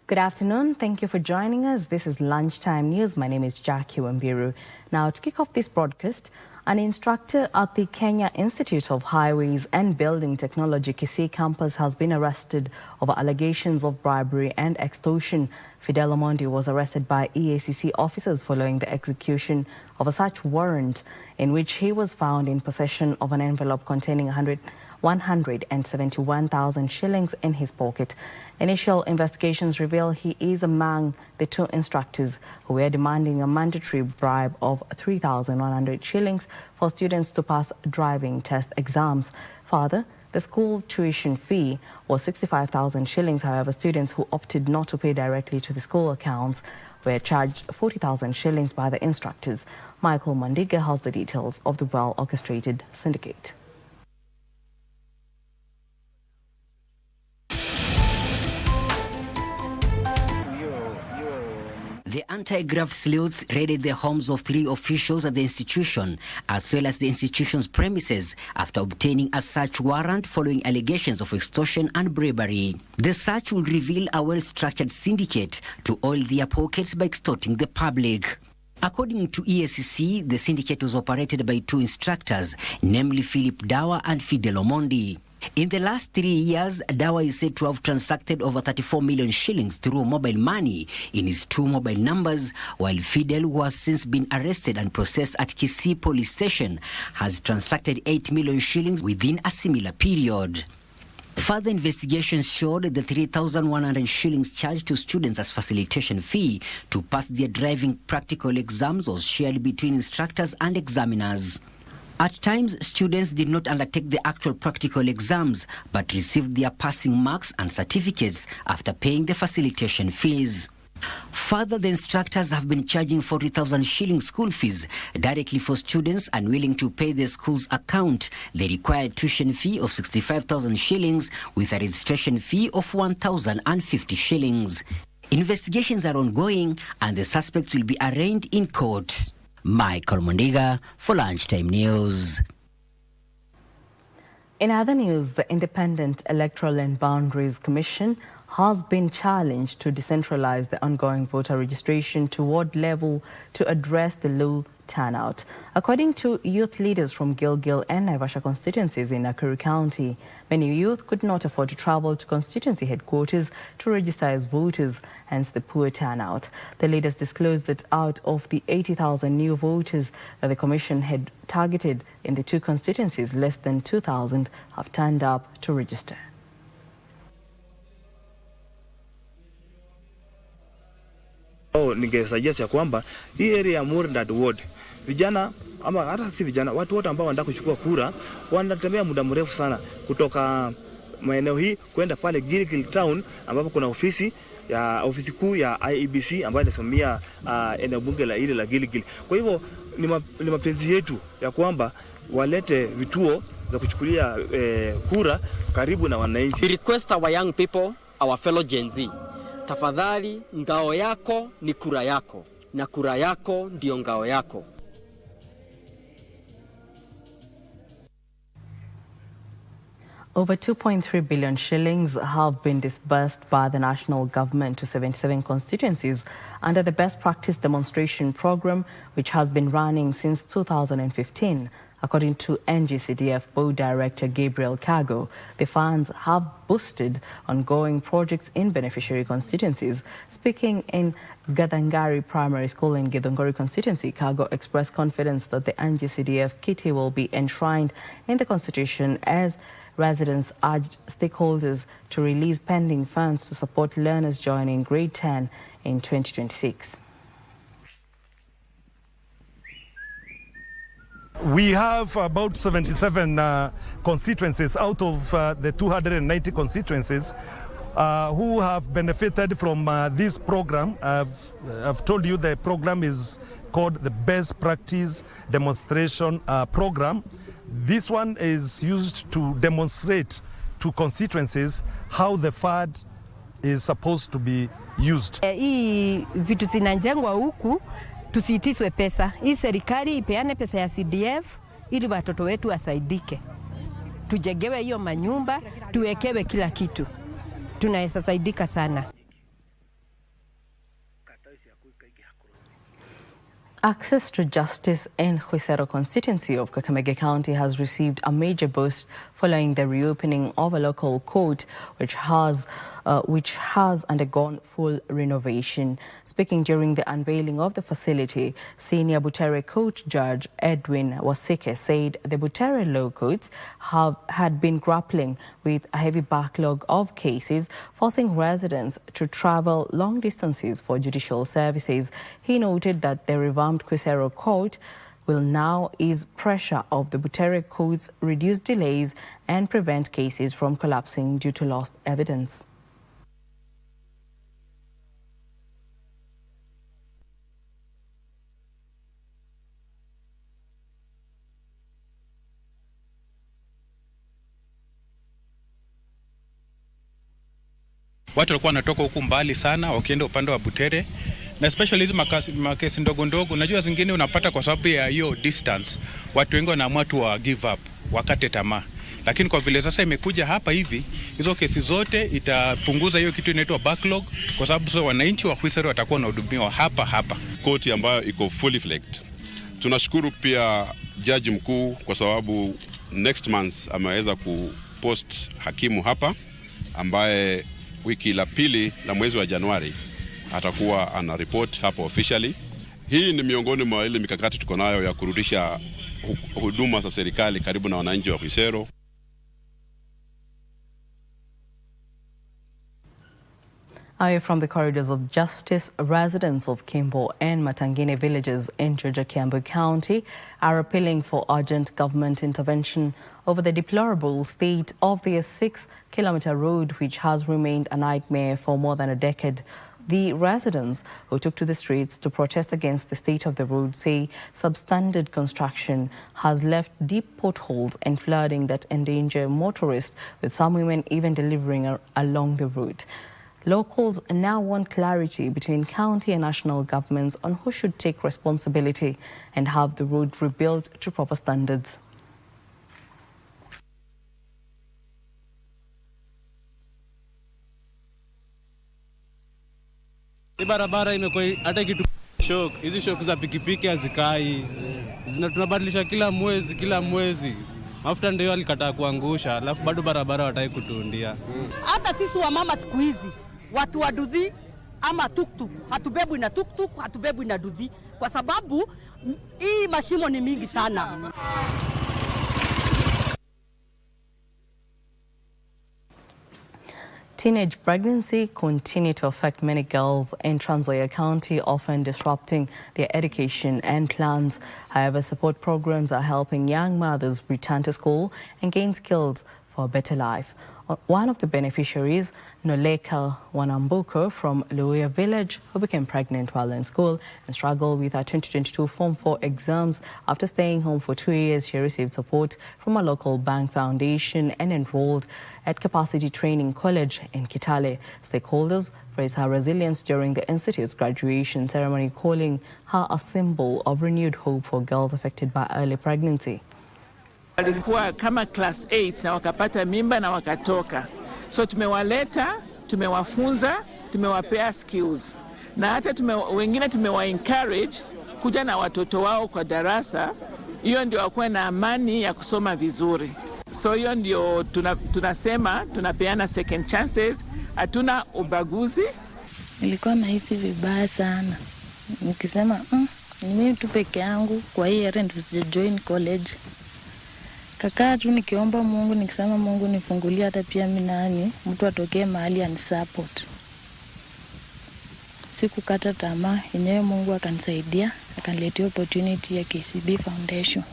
Good afternoon. Thank you for joining us. This is Lunchtime News. My name is Jackie Wambiru. Now, to kick off this broadcast, an instructor at the Kenya Institute of Highways and Building Technology KBC campus has been arrested over allegations of bribery and extortion. Fidel Omondi was arrested by EACC officers following the execution of a search warrant in which he was found in possession of an envelope containing 171,000 shillings in his pocket. Initial investigations reveal he is among the two instructors who were demanding a mandatory bribe of 3,100 shillings for students to pass driving test exams. Further, the school tuition fee was 65,000 shillings. However, students who opted not to pay directly to the school accounts were charged 40,000 shillings by the instructors. Michael Mandiga has the details of the well-orchestrated syndicate. The anti-graft sleuths raided the homes of 3 officials at the institution, as well as the institution's premises, after obtaining a search warrant following allegations of extortion and bribery. The search will reveal a well-structured syndicate to oil their pockets by extorting the public. According to EACC, the syndicate was operated by 2 instructors, namely Philip Dawa and Fidel Omondi. In the last 3 years, Dawa is said to have transacted over 34 million shillings through mobile money in his 2 mobile numbers, while Fidel, who has since been arrested and processed at KBC police station, has transacted 8 million shillings within a similar period. Further investigations showed the 3,100 shillings charged to students as facilitation fee to pass their driving practical exams was shared between instructors and examiners. At times, students did not undertake the actual practical exams, but received their passing marks and certificates after paying the facilitation fees. Further, the instructors have been charging 40,000 shillings school fees directly for students unwilling to pay the school's account, the required tuition fee of 65,000 shillings with a registration fee of 1,050 shillings. Investigations are ongoing and the suspects will be arraigned in court. Michael Mondiga for Lunchtime News. In other news, the Independent Electoral and Boundaries Commission has been challenged to decentralize the ongoing voter registration to ward level to address the low turnout. According to youth leaders from Gilgil and Naivasha constituencies in Nakuru County, many youth could not afford to travel to constituency headquarters to register as voters, hence the poor turnout. The leaders disclosed that out of the 80,000 new voters that the commission had targeted in the 2 constituencies, less than 2,000 have turned up to register. Ningesuggest ya kwamba hii area ya Murndad ward vijana ama hata si vijana, watu wote ambao wanataka kuchukua kura wanatembea muda mrefu sana kutoka maeneo hii kwenda pale Gilgil town ambapo kuna ofisi kuu ya IEBC ambayo inasimamia eneo bunge la ile la Gilgil. Kwa hivyo ni mapenzi yetu ya kwamba walete vituo za kuchukulia kura karibu na wananchi. We request our young people, our fellow Gen Z, tafadhali, ngao yako ni kura yako na kura yako ndio ngao yako. Over 2.3 billion shillings have been disbursed by the national government to 77 constituencies under the Best Practice Demonstration Program, which has been running since 2015. According to NGCDF Board Director Gabriel Kago, the funds have boosted ongoing projects in beneficiary constituencies. Speaking in Gadangari Primary School in Githunguri constituency, Kago expressed confidence that the NGCDF kitty will be enshrined in the constitution as residents urged stakeholders to release pending funds to support learners joining grade 10 in 2026. We have about 77 constituencies out of the 290 constituencies who have benefited from this program. I've told you the program is called the Best Practice Demonstration Program. This one is used to demonstrate to constituencies how the fund is supposed to be used. Hii vitu zinajengwa huku tusiitiswe pesa. Hii serikali ipeane pesa ya CDF ili watoto wetu wasaidike. Tujengewe hiyo manyumba, tuwekewe kila kitu. Tunaweza saidika sana. Access to justice in Khwisero constituency of Kakamega County has received a major boost following the reopening of a local court which has undergone full renovation. Speaking during the unveiling of the facility, Senior Butere Court Judge Edwin Wasike said the Butere Law Courts had been grappling with a heavy backlog of cases, forcing residents to travel long distances for judicial services. He noted that the revamped Khwisero Court will now ease pressure of the Butere Courts, reduce delays and prevent cases from collapsing due to lost evidence. Watu walikuwa wanatoka huku mbali sana wakienda upande wa Butere, na especially hizi makesi ndogo ndogo, unajua zingine unapata kwa sababu ya hiyo distance watu wengi wanaamua tu wa give up, wakate tamaa. Lakini kwa vile sasa imekuja hapa hivi, hizo kesi zote itapunguza hiyo kitu inaitwa backlog, kwa sababu sasa wananchi wa Khwisero watakuwa wanahudumiwa hapa. Koti ambayo iko fully fledged. Tunashukuru pia jaji mkuu kwa sababu next month ameweza kupost hakimu hapa ambaye wiki la pili la mwezi wa Januari atakuwa ana report hapa officially. Hii ni miongoni mwa ile mikakati tuko nayo ya kurudisha huduma za serikali karibu na wananchi wa Khwisero. Away from the corridors of justice, residents of Kimbo and Matangine villages in Kiambu County are appealing for urgent government intervention over the deplorable state of their 6-kilometer road, which has remained a nightmare for more than a decade. The residents who took to the streets to protest against the state of the road say substandard construction has left deep potholes and flooding that endanger motorists, with some women even delivering along the route. Locals now want clarity between county and national governments on who should take responsibility and have the road rebuilt to proper standards. Barabara imekuwa hata kitu shock. Hizi shock za pikipiki hazikai. Tunabadilisha kila mwezi. Mafuta ndio alikataa kuangusha, alafu bado barabara wataki kutuundia. Hata sisi wa mama siku hizi watu wa dudhi ama tuktuk, hatubebwi na tuktuk, hatubebwi na dudhi kwa sababu hii mashimo ni mingi sana. Teenage pregnancy continue to affect many girls in Trans Nzoia County, often disrupting their education and plans. However, support programs are helping young mothers return to school and gain skills for a better life. One of the beneficiaries, Noleka Wanambuko from Luya village, who became pregnant while in school and struggled with her 2022 Form 4 exams. After staying home for 2 years, she received support from a local bank foundation and enrolled at Capacity Training College in Kitale. Stakeholders praised her resilience during the institute's graduation ceremony, calling her a symbol of renewed hope for girls affected by early pregnancy. Walikuwa kama class 8 na wakapata mimba na wakatoka. So tumewaleta, tumewafunza, tumewapea skills. Na hata wengine tumewa encourage kuja na watoto wao kwa darasa. Hiyo ndio wakuwe na amani ya kusoma vizuri. So hiyo ndio tunasema tunapeana second chances, hatuna ubaguzi. Nilikuwa nahisi vibaya sana. Nikisema ni mimi tu peke yangu kwa hii area ndio sijajoin college. Kakaa tu nikiomba Mungu, nikisema Mungu nifungulie hata pia mimi nani mtu atokee mahali anisupport. Sikukata tamaa, yenyewe Mungu akanisaidia, akaniletea opportunity ya KCB Foundation.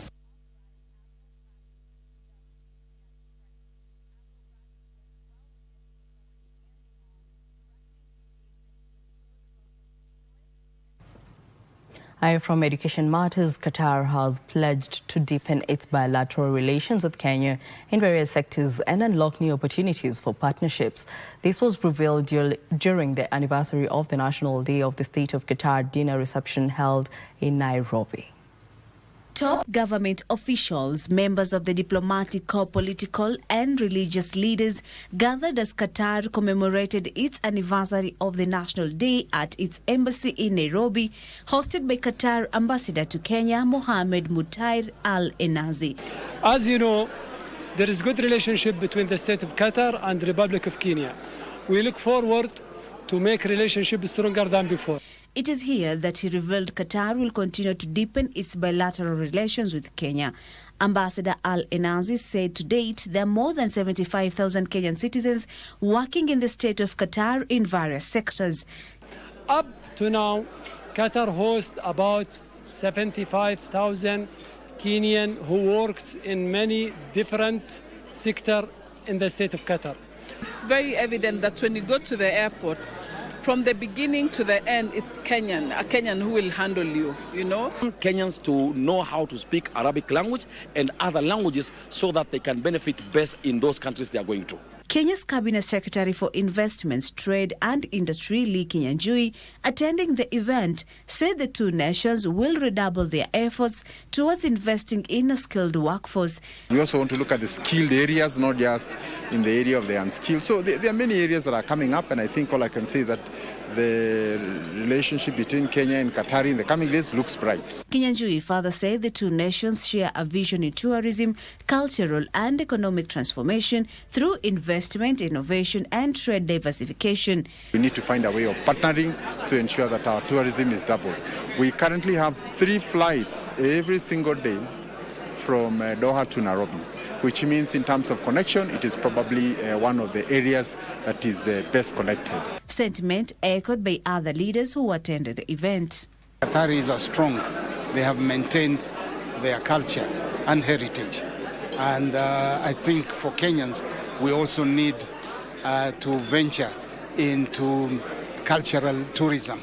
From Education Matters, Qatar has pledged to deepen its bilateral relations with Kenya in various sectors and unlock new opportunities for partnerships. This was revealed during the anniversary of the National Day of the State of Qatar dinner reception held in Nairobi. Top government officials, members of the diplomatic corps, political and religious leaders gathered as Qatar commemorated its anniversary of the National Day at its embassy in Nairobi, hosted by Qatar Ambassador to Kenya, Mohammed Mutair Al-Enazi. As you know, there is good relationship between the State of Qatar and the Republic of Kenya. We look forward to make relationship stronger than before. It is here that he revealed Qatar will continue to deepen its bilateral relations with Kenya. Ambassador Al-Enazi said to date there are more than 75,000 Kenyan citizens working in the state of Qatar in various sectors. Up to now, Qatar hosts about 75,000 Kenyan who worked in many different sectors in the state of Qatar. It's very evident that when you go to the airport, from the beginning to the end, it's Kenyan, a Kenyan who will handle you, you know. Kenyans to know how to speak Arabic language and other languages so that they can benefit best in those countries they are going to. Kenya's Cabinet Secretary for Investments, Trade and Industry, Lee Kinyanjui, attending the event, said the two nations will redouble their efforts towards investing in a skilled workforce. We also want to look at the skilled areas, not just in the area of the unskilled. So there are many areas that are coming up, and I think all I can say is that the relationship between Kenya and Qatar in the coming days looks bright. Kinyanjui further said the two nations share a vision in tourism, cultural and economic transformation through investment, innovation and trade diversification. We need to find a way of partnering to ensure that our tourism is doubled. We currently have 3 flights every single day from Doha to Nairobi, which means in terms of connection, it is probably one of the areas that is best connected. Sentiment echoed by other leaders who attended the event. Qataris are strong. They have maintained their culture and heritage. And I think for Kenyans, we also need to venture into cultural tourism.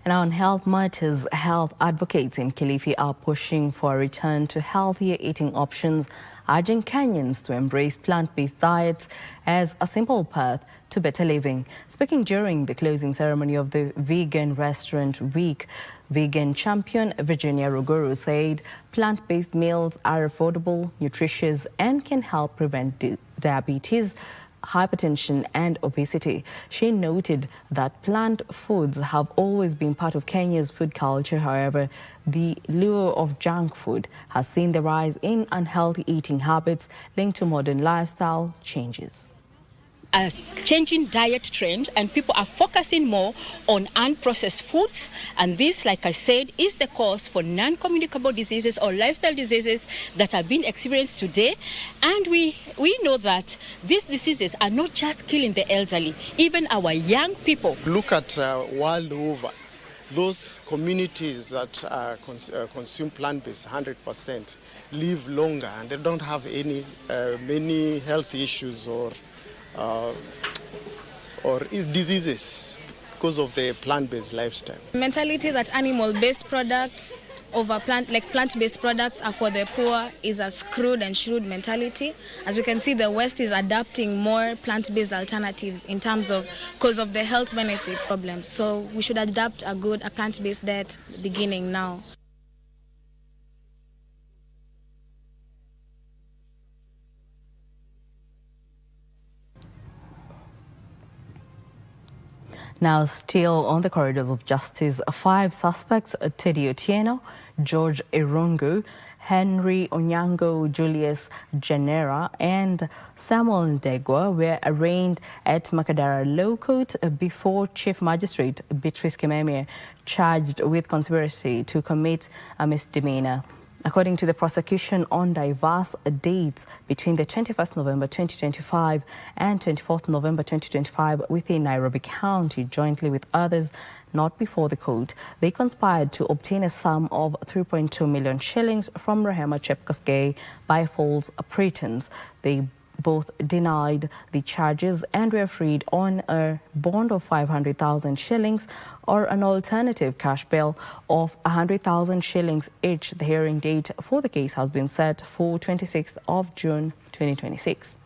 And on health matters, health advocates in Kilifi are pushing for a return to healthier eating options, urging Kenyans to embrace plant-based diets as a simple path to better living. Speaking during the closing ceremony of the Vegan Restaurant Week, vegan champion Virginia Ruguru said plant-based meals are affordable, nutritious, and can help prevent diabetes, hypertension and obesity. She noted that plant foods have always been part of Kenya's food culture. However, the lure of junk food has seen the rise in unhealthy eating habits linked to modern lifestyle changes. A changing diet trend, and people are focusing more on unprocessed foods, and this, like I said, is the cause for non-communicable diseases or lifestyle diseases that are being experienced today. And we know that these diseases are not just killing the elderly, even our young people. Look at world over, those communities that consume plant-based 100% live longer, and they don't have any many health issues or diseases because of the plant-based lifestyle. Mentality that animal-based products over plant-based products are for the poor is a screwed and shrewd mentality. As we can see, the West is adopting more plant-based alternatives in terms of because of the health benefits problems. So we should adopt a plant-based diet beginning now. Now, still on the corridors of justice, 5 suspects, Teddy Otieno, George Irungu, Henry Onyango, Julius Genera, and Samuel Ndegwa were arraigned at Makadara Low Court before Chief Magistrate Beatrice Kimemie, charged with conspiracy to commit a misdemeanor. According to the prosecution, on diverse dates between the 21st November 2025 and 24th November 2025 within Nairobi County, jointly with others not before the court, they conspired to obtain a sum of 3.2 million shillings from Rehema Chepkosgei by false pretense. They Both denied the charges and were freed on a bond of 500,000 shillings or an alternative cash bail of 100,000 shillings each. The hearing date for the case has been set for 26th of June 2026.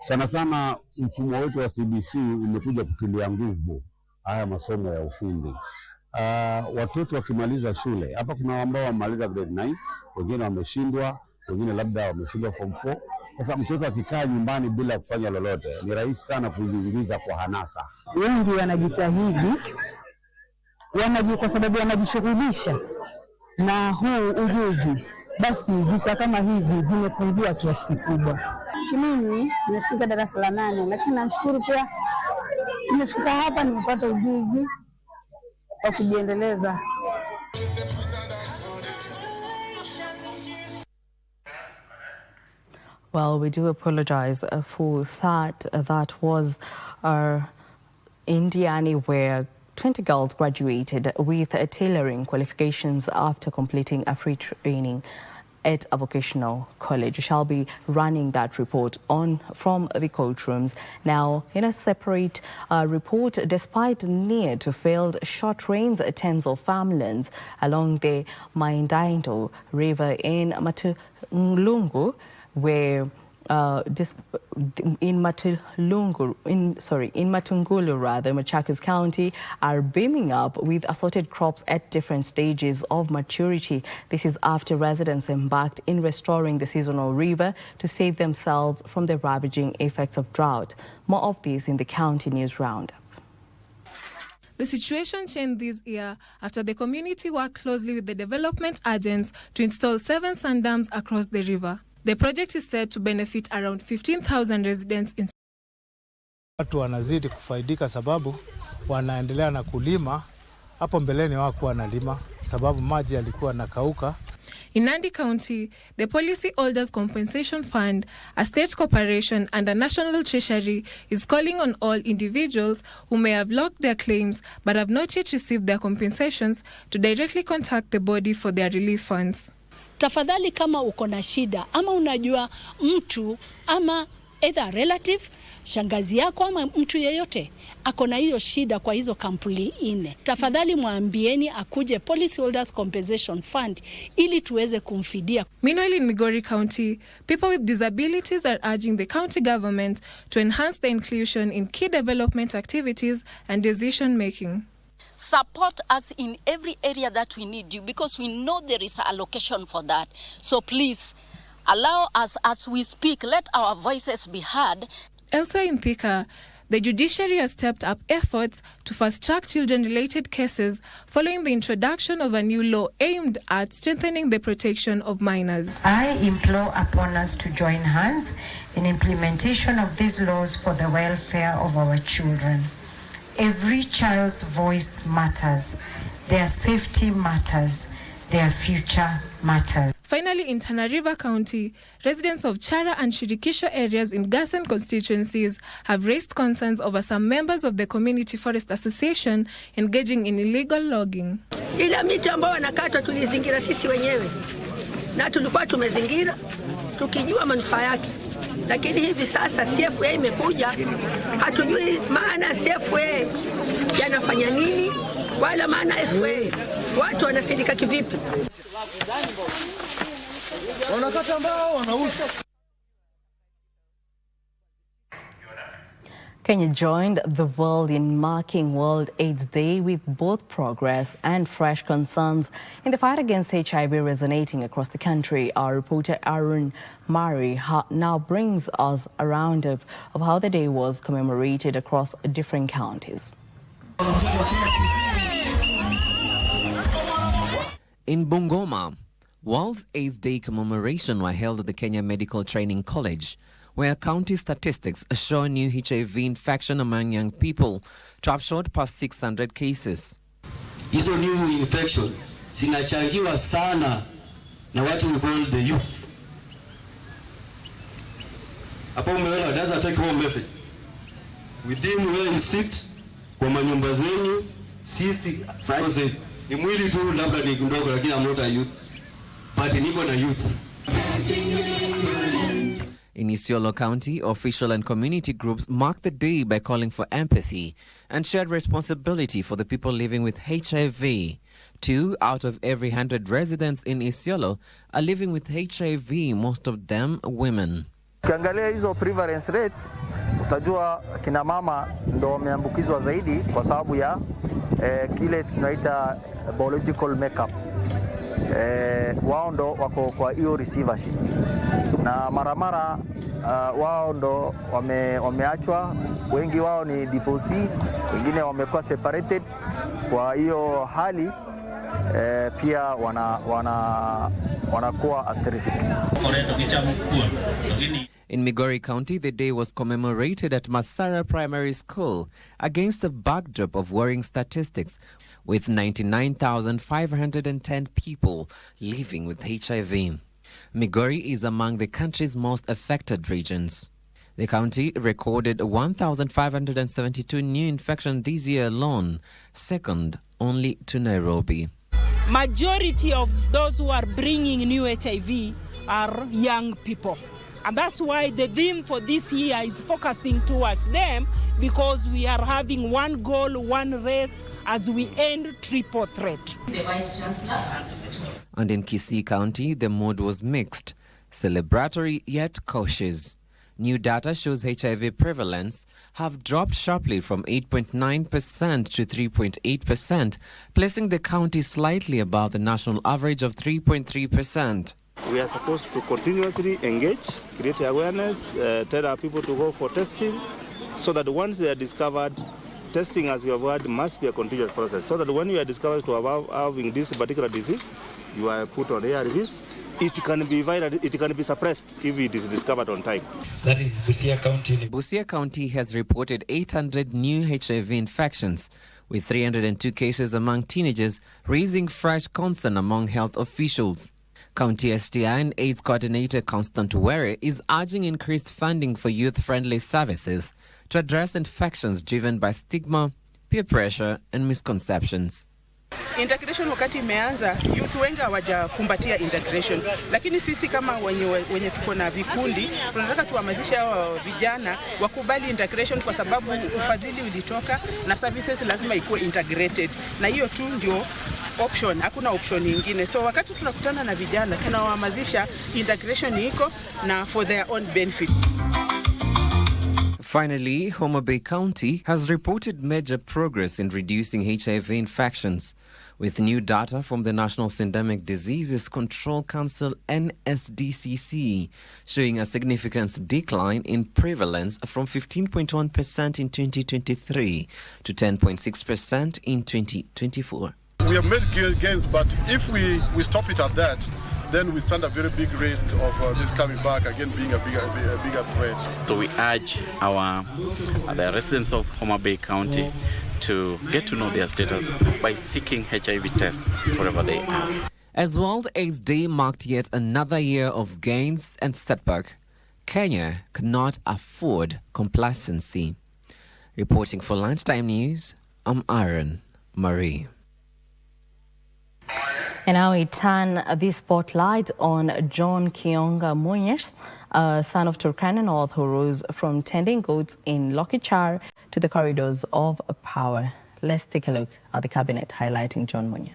Sana sana mfumo wetu wa CBC umekuja kutilia nguvu haya masomo ya ufundi. Watoto wakimaliza shule, hapa kuna ambao wamaliza grade 9, wengine wameshindwa, wengine labda wameshindwa form 4. Sasa mtoto akikaa nyumbani bila kufanya lolote, ni rahisi sana kujiingiza kwa hanasa. Wengi wanajitahidi, kwa sababu wanajishughulisha na huu ujuzi. Basi visa kama hivi vimepungua kiasi kikubwa. Mimi nimefika darasa la 8, lakini namshukuru pia nimefika hapa nimepata ujuzi wa kujiendeleza. Well, we do apologize for that. That was Indiana, where 20 girls graduated with tailoring qualifications after completing a free training at a vocational college. We shall be running that report from the courtrooms. Now, in a separate report, despite near to failed short rains, tens of farmlands along the Maindainto River in Matulungu, where in Matungulu, Machakos County, are beaming up with assorted crops at different stages of maturity. This is after residents embarked in restoring the seasonal river to save themselves from the ravaging effects of drought. More of this in the County News Roundup. The situation changed this year after the community worked closely with the development agents to install 7 sand dams across the river. The project is said to benefit around 15,000 residents in. Watu wanazidi kufaidika sababu wanaendelea na kulima. Hapo mbeleni hawakuwa wanalima sababu maji yalikuwa nakauka. In Nandi County, the Policy Holders Compensation Fund, a state corporation and a national treasury, is calling on all individuals who may have locked their claims but have not yet received their compensations to directly contact the body for their relief funds. Tafadhali kama uko na shida ama unajua mtu ama either relative, shangazi yako ama mtu yeyote ako na hiyo shida kwa hizo kampuni 4, tafadhali mwambieni akuje Policy Holders Compensation Fund ili tuweze kumfidia. Meanwhile, in Migori County, people with disabilities are urging the county government to enhance the inclusion in key development activities and decision making. Support us in every area that we need you, because we know there is an allocation for that. So please allow us as we speak, let our voices be heard. Elsewhere in Thika, the judiciary has stepped up efforts to fast-track children-related cases following the introduction of a new law aimed at strengthening the protection of minors. I implore upon us to join hands in implementation of these laws for the welfare of our children. Every child's voice matters, their safety matters, their future matters. Finally, in Tana River County, residents of Chara and Shirikisho areas in Gasen constituencies have raised concerns over some members of the Community Forest Association engaging in illegal logging. Ila miti ambao wanakatwa tulizingira sisi wenyewe na tulikuwa tumezingira tukijua manufaa yake. Lakini hivi sasa CFA imekuja, hatujui maana CFA yanafanya nini wala maana FA. Watu wanasidika kivipi? Wanakata mbao wanauza. Kenya joined the world in marking World AIDS Day with both progress and fresh concerns in the fight against HIV resonating across the country. Our reporter Arun Mari now brings us a roundup of how the day was commemorated across different counties. In Bungoma, World AIDS Day commemoration were held at the Kenya Medical Training College, where county statistics show new HIV infection among young people to have shot past 600 cases. hizo new infection zinachangiwa sana na watu we call the youth. Hapo umeona, doesn't take home message. Within where you sit, kwa manyumba zenyu, sisi sasa ni mwili tu labda ni ndogo, lakini I'm not a youth. But niko na youth. In Isiolo County, official and community groups marked the day by calling for empathy and shared responsibility for the people living with HIV. 2 out of every 100 residents in Isiolo are living with HIV, most of them women. Ukiangalia hizo prevalence rate, utajua kina mama ndo wameambukizwa zaidi kwa sababu ya kile tunaita biological makeup. Wao ndo wako kwa hiyo receivership. Na mara wao ndo wameachwa, wengi wao ni divorcee, wengine wamekuwa separated. Kwa hiyo hali pia wanakuwa at risk. In Migori County, the day was commemorated at Masara Primary School against the backdrop of worrying statistics, with 99,510 people living with HIV. Migori is among the country's most affected regions. The county recorded 1,572 new infections this year alone, second only to Nairobi. Majority of those who are bringing new HIV are young people. And that's why the theme for this year is focusing towards them, because we are having one goal, one race as we end triple threat. The Vice Chancellor. And in Kisii County, the mood was mixed, celebratory yet cautious. New data shows HIV prevalence have dropped sharply from 8.9% to 3.8%, placing the county slightly above the national average of 3.3%. We are supposed to continuously engage, create awareness, tell our people to go for testing, so that once they are discovered, testing, as you have heard, must be a continuous process, so that when you are discovered to have having this particular disease, you are put on ARVs. It can be viral, it can be suppressed if it is discovered on time. That is Busia County. Busia County has reported 800 new HIV infections, with 302 cases among teenagers, raising fresh concern among health officials. County STI and AIDS Coordinator Constant Were is urging increased funding for youth-friendly services to address infections driven by stigma, peer pressure and misconceptions. Integration wakati imeanza, youth wengi hawajakumbatia integration, lakini sisi kama wenye tuko na vikundi tunataka tuhamasishe hao vijana wakubali integration, kwa sababu ufadhili ulitoka na services lazima ikuwe integrated, na hiyo tu ndio option, hakuna option nyingine. So wakati tunakutana na vijana tunawahamasisha integration iko na for their own benefit. Finally, Homa Bay County has reported major progress in reducing HIV infections, with new data from the National Syndemic Diseases Control Council NSDCC showing a significant decline in prevalence from 15.1% in 2023 to 10.6% in 2024. We have made gains, but if we stop it at that, then we stand a very big risk of this coming back again, being a bigger threat. So we urge the residents of Homa Bay County to get to know their status by seeking HIV tests wherever they are. As World AIDS Day marked yet another year of gains and setback, Kenya cannot afford complacency. Reporting for Lunchtime News, I'm Aaron Marie. And now we turn the spotlight on John Kionga Munyes, son of Turkana North, who rose from tending goats in Lokichar to the corridors of power. Let's take a look at the cabinet highlighting John Munyes.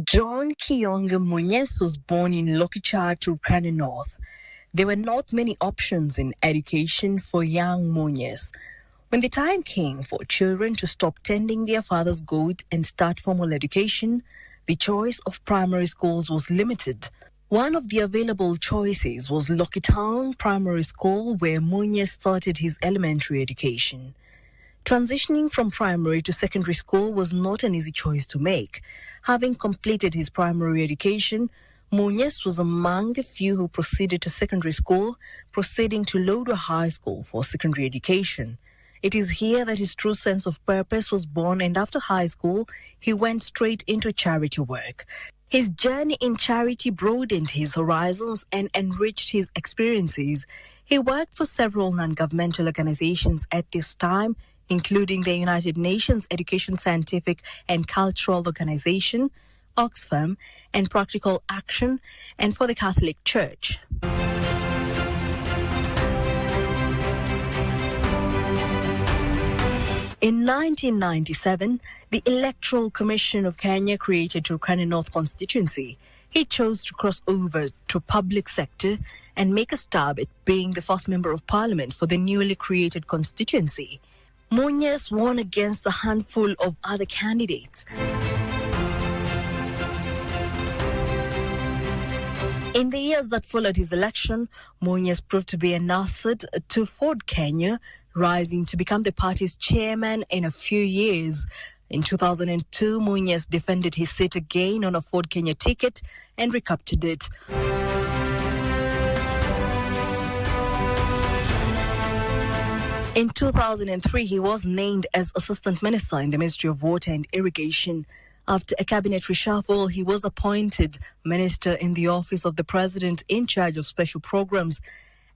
John Kionga Munyes was born in Lokichar, Turkana North. There were not many options in education for young Munyes. When the time came for children to stop tending their father's goat and start formal education, the choice of primary schools was limited. One of the available choices was Lokitown Primary School, where Munyes started his elementary education. Transitioning from primary to secondary school was not an easy choice to make. Having completed his primary education, Munyes was among the few who proceeded to secondary school, proceeding to Lodwar High School for secondary education. It is here that his true sense of purpose was born, and after high school, he went straight into charity work. His journey in charity broadened his horizons and enriched his experiences. He worked for several non-governmental organizations at this time, including the United Nations Education, Scientific and Cultural Organization, Oxfam, and Practical Action, and for the Catholic Church. In 1997, the Electoral Commission of Kenya created Turkana North constituency. He chose to cross over to public sector and make a stab at being the first member of parliament for the newly created constituency. Munyes won against a handful of other candidates. In the years that followed his election, Munyes proved to be an asset to Ford Kenya, rising to become the party's chairman in a few years. In 2002, Munyes defended his seat again on a Ford Kenya ticket and recaptured it. In 2003, he was named as Assistant Minister in the Ministry of Water and Irrigation. After a cabinet reshuffle, he was appointed Minister in the Office of the President in charge of special programs.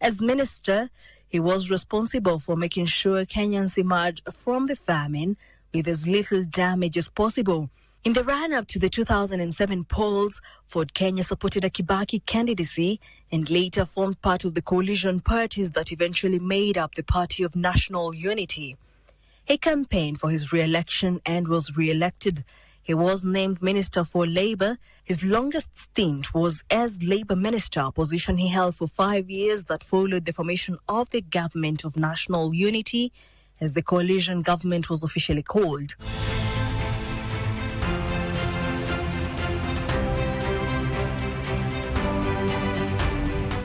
As Minister, he was responsible for making sure Kenyans emerge from the famine with as little damage as possible. In the run-up to the 2007 polls, Ford Kenya supported a Kibaki candidacy and later formed part of the coalition parties that eventually made up the Party of National Unity. He campaigned for his re-election and was re-elected. He was named Minister for Labour. His longest stint was as Labour Minister, a position he held for 5 years that followed the formation of the Government of National Unity, as the coalition government was officially called.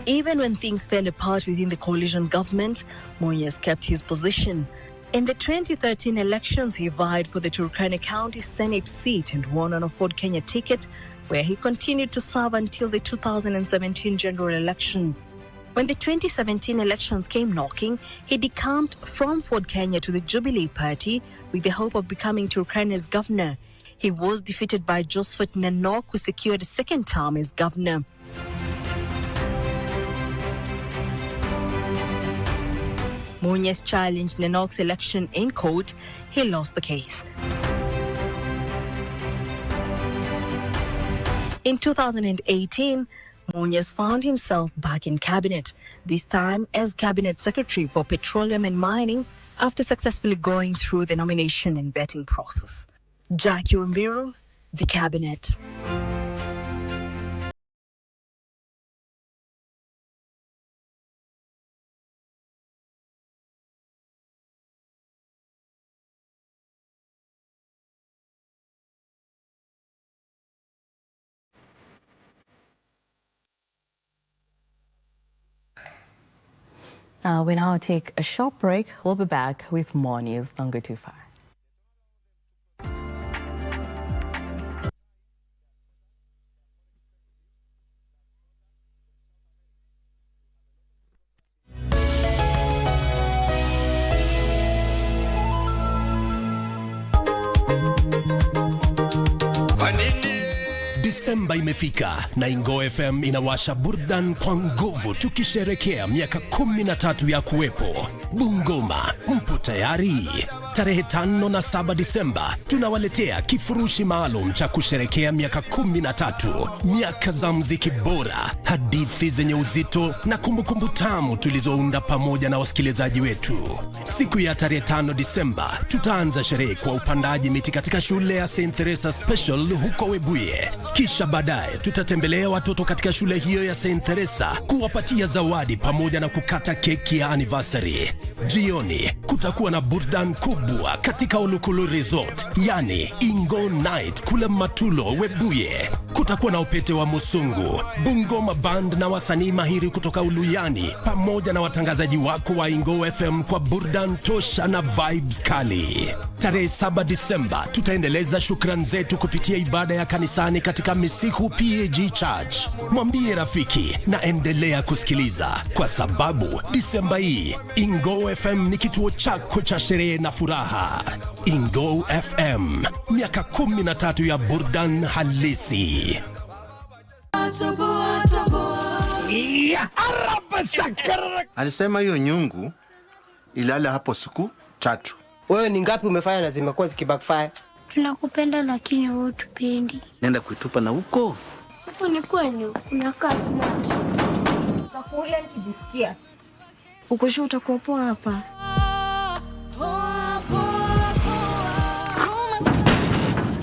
Even when things fell apart within the coalition government, Munyes kept his position. In the 2013 elections, he vied for the Turkana County Senate seat and won on a Ford Kenya ticket, where he continued to serve until the 2017 general election. When the 2017 elections came knocking, he decamped from Ford Kenya to the Jubilee Party with the hope of becoming Turkana's governor. He was defeated by Josephat Nanok, who secured a second term as governor. Munyes challenged Nanok's election in court. He lost the case. In 2018, Munyes found himself back in cabinet, this time as cabinet secretary for petroleum and mining after successfully going through the nomination and vetting process. Jackie Wambiru, the cabinet. We now take a short break. We'll be back with more news. Don't go too far. Desemba imefika na Ingo FM inawasha burdan kwa nguvu tukisherekea miaka 13 ya kuwepo. Bungoma, mpo tayari? Tarehe 5 na 7 Disemba tunawaletea kifurushi maalum cha kusherekea miaka 13, miaka za muziki bora, hadithi zenye uzito na kumbukumbu tamu tulizounda pamoja na wasikilizaji wetu. Siku ya tarehe 5 Disemba tutaanza sherehe kwa upandaji miti katika shule ya St. Teresa Special huko Webuye. Kisha baadaye tutatembelea watoto katika shule hiyo ya St. Teresa kuwapatia zawadi pamoja na kukata keki ya anniversary. Jioni kutakuwa na burdan kubwa katika Olukulu Resort, yani Ingo Night kule Matulo Webuye. Kutakuwa na upete wa Musungu, Bungoma Band na wasanii mahiri kutoka Uluyani, pamoja na watangazaji wako wa Ingo FM kwa burdan tosha na vibes kali. Tarehe 7 Disemba tutaendeleza shukrani zetu kupitia ibada ya kanisani katika Misiku PAG Church. Mwambie rafiki na endelea kusikiliza, kwa sababu Disemba hii Ingo FM ni kituo chako cha sherehe na furaha. Ingo FM, miaka 13 ya burdan halisi. Alisema hiyo nyungu ilala hapo siku 3. Wewe ni ngapi umefanya na zimekuwa zikibackfire? Tunakupenda lakini wewe utupendi. Nenda kuitupa na huko. Hapo ni kwenu, unakaa smart. Utakula nikijisikia. Ukosho utakuwa poa hapa.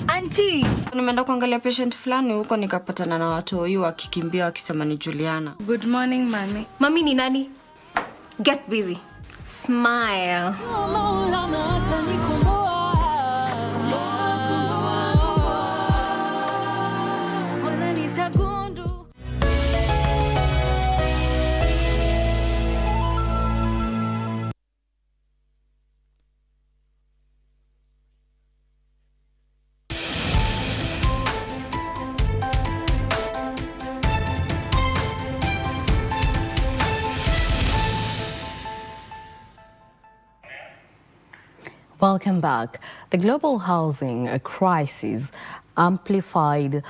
Auntie, nimeenda kuangalia patient fulani huko nikapatana na watu huyu wakikimbia wakisema ni Juliana. Good morning, mommy. Mommy ni nani? Get busy. Smile. Welcome back. The global housing crisis amplified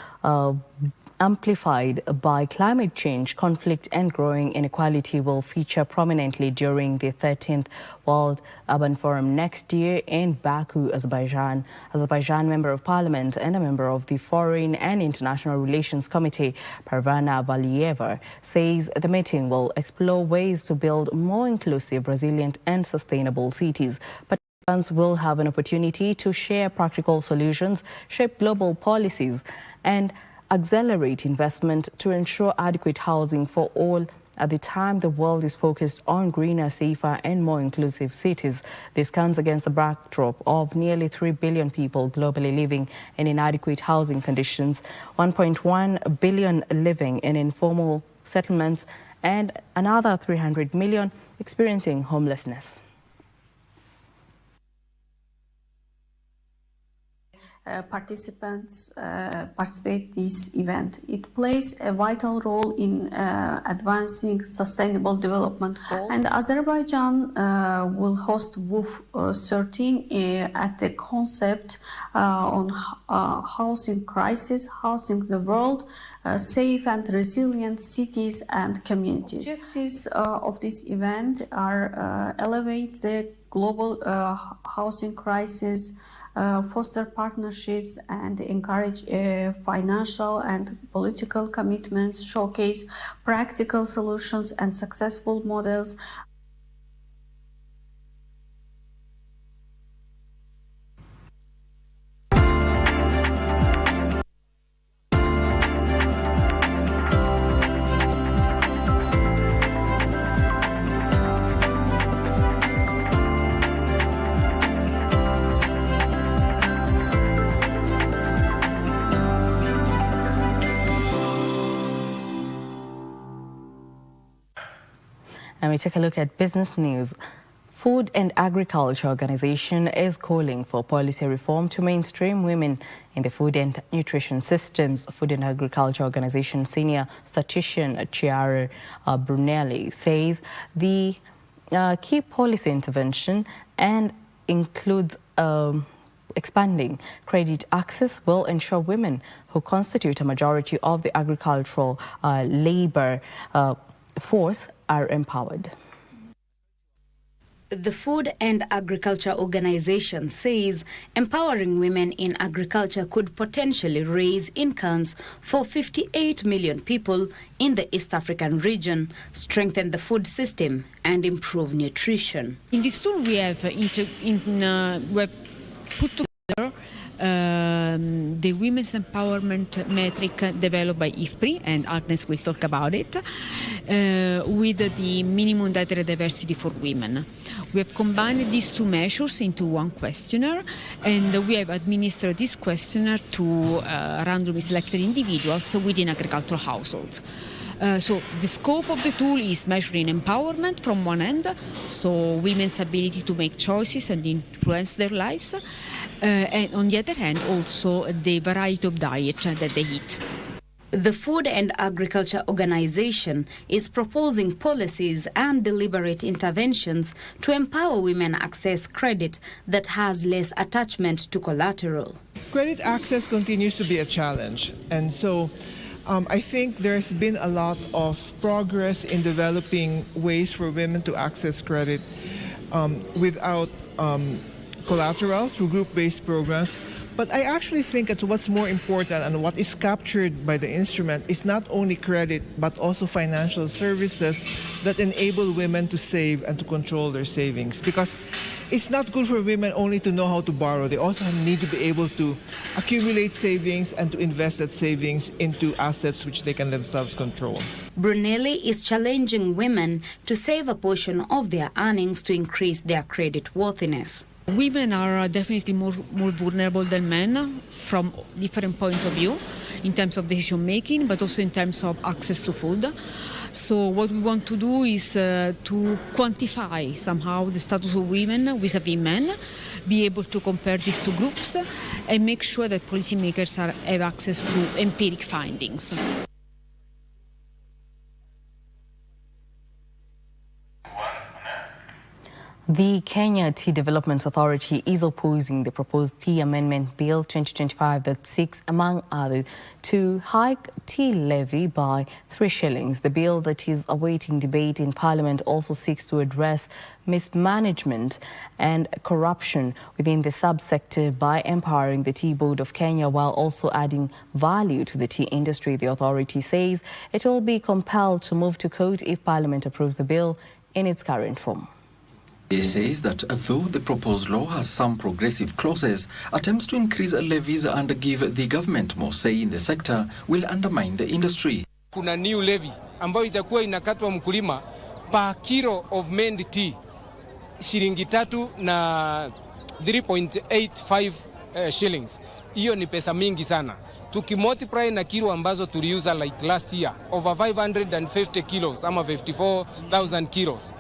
by climate change, conflict and growing inequality will feature prominently during the 13th World Urban Forum next year in Baku, Azerbaijan. Azerbaijan Member of Parliament and a member of the Foreign and International Relations Committee, Parvana Valieva, says the meeting will explore ways to build more inclusive, resilient and sustainable cities. Participants will have an opportunity to share practical solutions, shape global policies and accelerate investment to ensure adequate housing for all at the time the world is focused on greener, safer and more inclusive cities. This comes against the backdrop of nearly 3 billion people globally living in inadequate housing conditions, 1.1 billion living in informal settlements and another 300 million experiencing homelessness. Participants participate this event. It plays a vital role in advancing sustainable development goals. And Azerbaijan will host WOOF 13 at the concept on housing crisis, housing the world, safe and resilient cities and communities. Objectives of this event are elevate the global housing crisis, foster partnerships and encourage financial and political commitments, showcase practical solutions and successful models. And we take a look at business news. Food and Agriculture Organization is calling for policy reform to mainstream women in the food and nutrition systems. Food and Agriculture Organization Senior Statistician Chiara Brunelli says the key policy intervention and includes expanding credit access will ensure women who constitute a majority of the agricultural labor force are empowered. The Food and Agriculture Organization says empowering women in agriculture could potentially raise incomes for 58 million people in the East African region, strengthen the food system and improve nutrition. In this tool we have put together the women's empowerment metric developed by IFPRI, and Agnes will talk about it, with the minimum dietary diversity for women. We have combined these two measures into one questionnaire, and we have administered this questionnaire to randomly selected individuals within agricultural households. So the scope of the tool is measuring empowerment from one end, so women's ability to make choices and influence their lives, and on the other hand also the variety of diet that they eat. The Food and Agriculture Organization is proposing policies and deliberate interventions to empower women access credit that has less attachment to collateral. Credit access continues to be a challenge, and so I think there's been a lot of progress in developing ways for women to access credit without collateral through group-based programs. But I actually think that what's more important and what is captured by the instrument is not only credit, but also financial services that enable women to save and to control their savings. Because it's not good for women only to know how to borrow. They also need to be able to accumulate savings and to invest that savings into assets which they can themselves control. Brunelli is challenging women to save a portion of their earnings to increase their credit worthiness. Women are definitely more vulnerable than men from different point of view in terms of decision making, but also in terms of access to food. So what we want to do is to quantify somehow the status of women vis-a-vis men, be able to compare these two groups, and make sure that policymakers have access to empiric findings. The Kenya Tea Development Authority is opposing the proposed Tea Amendment Bill 2025 that seeks, among others, to hike tea levy by 3 shillings. The bill that is awaiting debate in Parliament also seeks to address mismanagement and corruption within the subsector by empowering the Tea Board of Kenya while also adding value to the tea industry. The authority says it will be compelled to move to court if Parliament approves the bill in its current form. It says that though the proposed law has some progressive clauses, attempts to increase levies and give the government more say in the sector will undermine the industry. Kuna new levy ambayo itakuwa inakatwa mkulima per kilo of made tea shilingi 3 na 3.85 shillings. Hiyo ni pesa mingi sana. Tukimultiply na kilo ambazo tuliuza like last year over 550 kilos ama 54,000 kilos.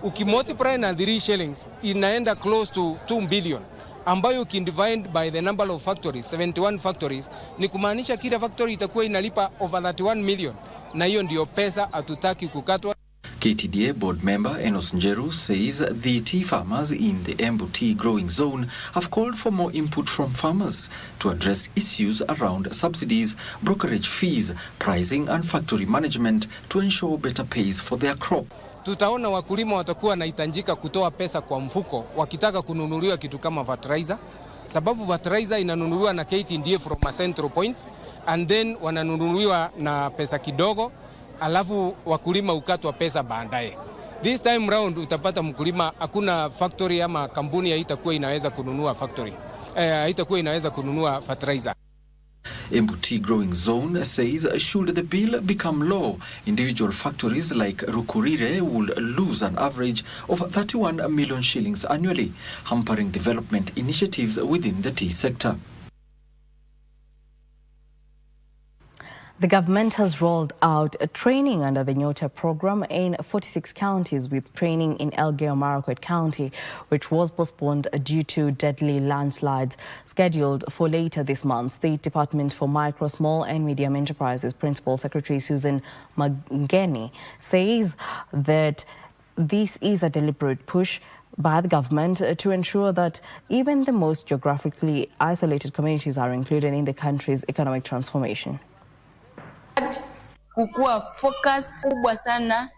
Ukimultiply na 3 shillings inaenda close to 2 billion, ambayo ukidivide by the number of factories, 71 factories, ni kumaanisha kila factory itakuwa inalipa over 31 million, na hiyo ndio pesa hatutaki kukatwa. KTDA board member Enos Njeru says the tea farmers in the Embu tea growing zone have called for more input from farmers to address issues around subsidies, brokerage fees, pricing and factory management to ensure better pays for their crop. Tutaona wakulima watakuwa wanahitajika kutoa pesa kwa mfuko wakitaka kununuliwa kitu kama fertilizer, sababu fertilizer inanunuliwa na KTDA from a central point and then wananunuliwa na pesa kidogo, alafu wakulima ukatwa pesa baadaye. This time round utapata mkulima hakuna factory ama kampuni haitakuwa inaweza kununua haitakuwa inaweza kununua fertilizer. Embu tea growing zone says should the bill become law, individual factories like Rukurire will lose an average of 31 million shillings annually, hampering development initiatives within the tea sector. The government has rolled out a training under the Nyota program in 46 counties, with training in Elgeyo-Marakwet County, which was postponed due to deadly landslides, scheduled for later this month. State Department for Micro, Small and Medium Enterprises Principal Secretary Susan Mageni says that this is a deliberate push by the government to ensure that even the most geographically isolated communities are included in the country's economic transformation. Kukua focused kubwa sana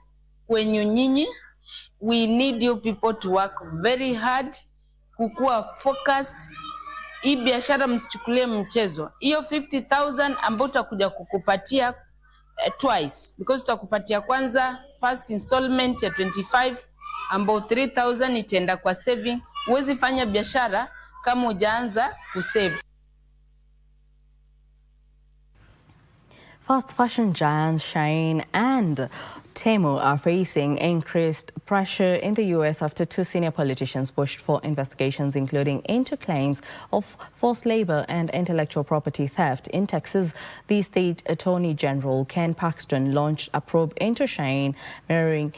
kwenyu nyinyi. We need you people to work very hard. Kukua focused. Hii biashara msichukulie mchezo. Hiyo 50,000 ambayo tutakuja kukupatia twice, because tutakupatia kwanza first installment ya 25 ambayo 3,000 itaenda kwa saving. Huwezi fanya biashara kama hujaanza kusave. Fast fashion giants Shein and Temu are facing increased pressure in the U.S. after two senior politicians pushed for investigations, including into claims of forced labor and intellectual property theft. In Texas, the state attorney general, Ken Paxton, launched a probe into Shein, mirroring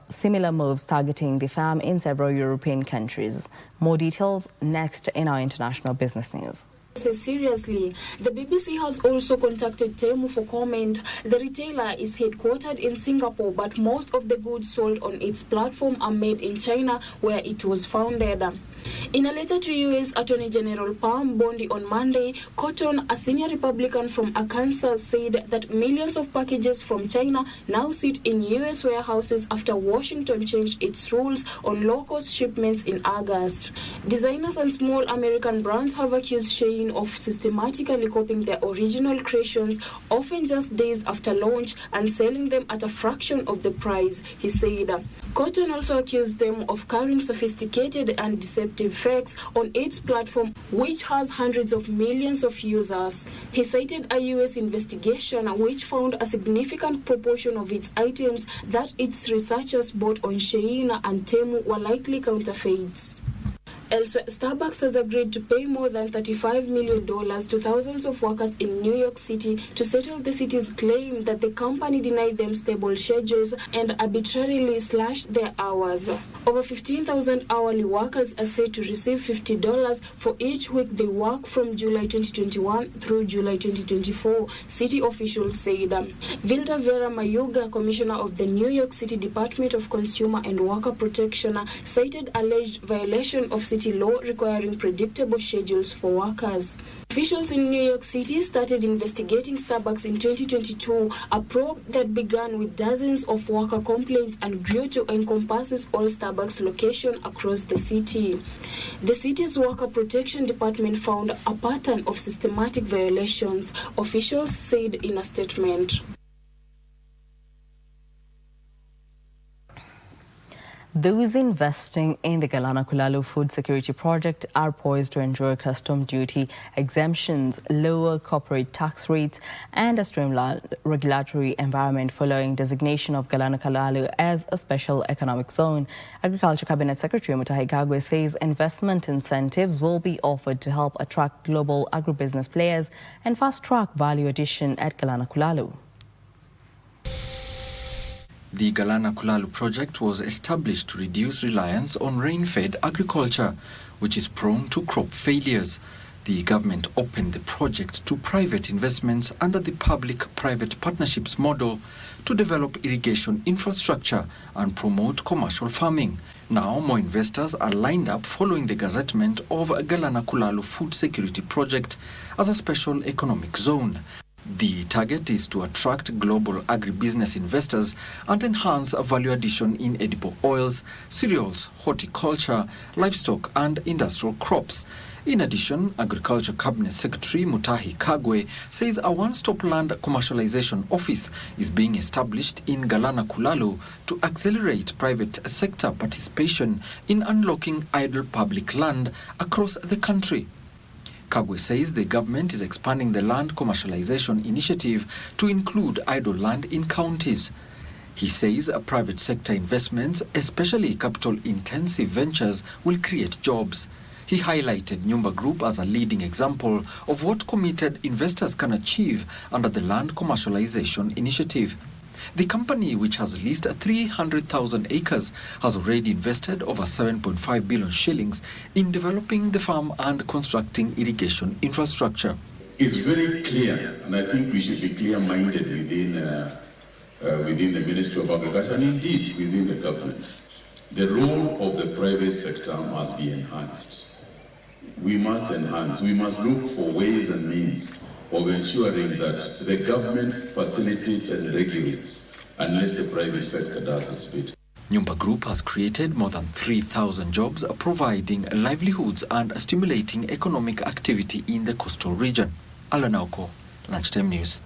similar moves targeting the firm in several European countries. More details next in our international business news. Seriously, the BBC has also contacted Temu for comment. The retailer is headquartered in Singapore, but most of the goods sold on its platform are made in China, where it was founded. In a letter to U.S. Attorney General Pam Bondi on Monday, Cotton, a senior Republican from Arkansas, said that millions of packages from China now sit in U.S. warehouses after Washington changed its rules on low-cost shipments in August. Designers and small American brands have accused Shein of systematically copying their original creations, often just days after launch, and selling them at a fraction of the price, he said. Cotton also accused them of carrying sophisticated and deceptive fakes on its platform, which has hundreds of millions of users. He cited a U.S. investigation which found a significant proportion of its items that its researchers bought on Shein and Temu were likely counterfeits. Elsewhere, Starbucks has agreed to pay more than $35 million to thousands of workers in New York City to settle the city's claim that the company denied them stable schedules and arbitrarily slashed their hours. Over 15,000 hourly workers are said to receive $50 for each week they work from July 2021 through July 2024, city officials said. Vilda Vera Mayuga, commissioner of the New York City Department of Consumer and Worker Protection, cited alleged violation of city law requiring predictable schedules for workers. Officials in New York City started investigating Starbucks in 2022, a probe that began with dozens of worker complaints and grew to encompass all Starbucks locations across the city. The city's Worker Protection Department found a pattern of systematic violations, officials said in a statement. Those investing in the Galana Kulalu food security project are poised to enjoy custom duty exemptions, lower corporate tax rates, and a streamlined regulatory environment following designation of Galana Kulalu as a special economic zone. Agriculture Cabinet Secretary Mutahi Kagwe says investment incentives will be offered to help attract global agribusiness players and fast-track value addition at Galana Kulalu. The Galana Kulalu project was established to reduce reliance on rain-fed agriculture, which is prone to crop failures. The government opened the project to private investments under the public-private partnerships model to develop irrigation infrastructure and promote commercial farming. Now, more investors are lined up following the gazettement of Galana Kulalu Food Security Project as a special economic zone. The target is to attract global agribusiness investors and enhance value addition in edible oils, cereals, horticulture, livestock and industrial crops. In addition, Agriculture Cabinet Secretary Mutahi Kagwe says a one-stop land commercialization office is being established in Galana Kulalu to accelerate private sector participation in unlocking idle public land across the country. Kagwe says the government is expanding the land commercialization initiative to include idle land in counties. He says private sector investments, especially capital-intensive ventures, will create jobs. He highlighted Nyumba Group as a leading example of what committed investors can achieve under the land commercialization initiative. The company, which has leased 300,000 acres, has already invested over 7.5 billion shillings in developing the farm and constructing irrigation infrastructure. It's very clear, and I think we should be clear-minded within the Ministry of Agriculture and indeed within the government. The role of the private sector must be enhanced. We must enhance, we must look for ways and means of ensuring that the government facilitates and regulates unless the private sector does its bit. Nyumba Group has created more than 3,000 jobs, providing livelihoods and stimulating economic activity in the coastal region. Galana Kulalu, Lunchtime News.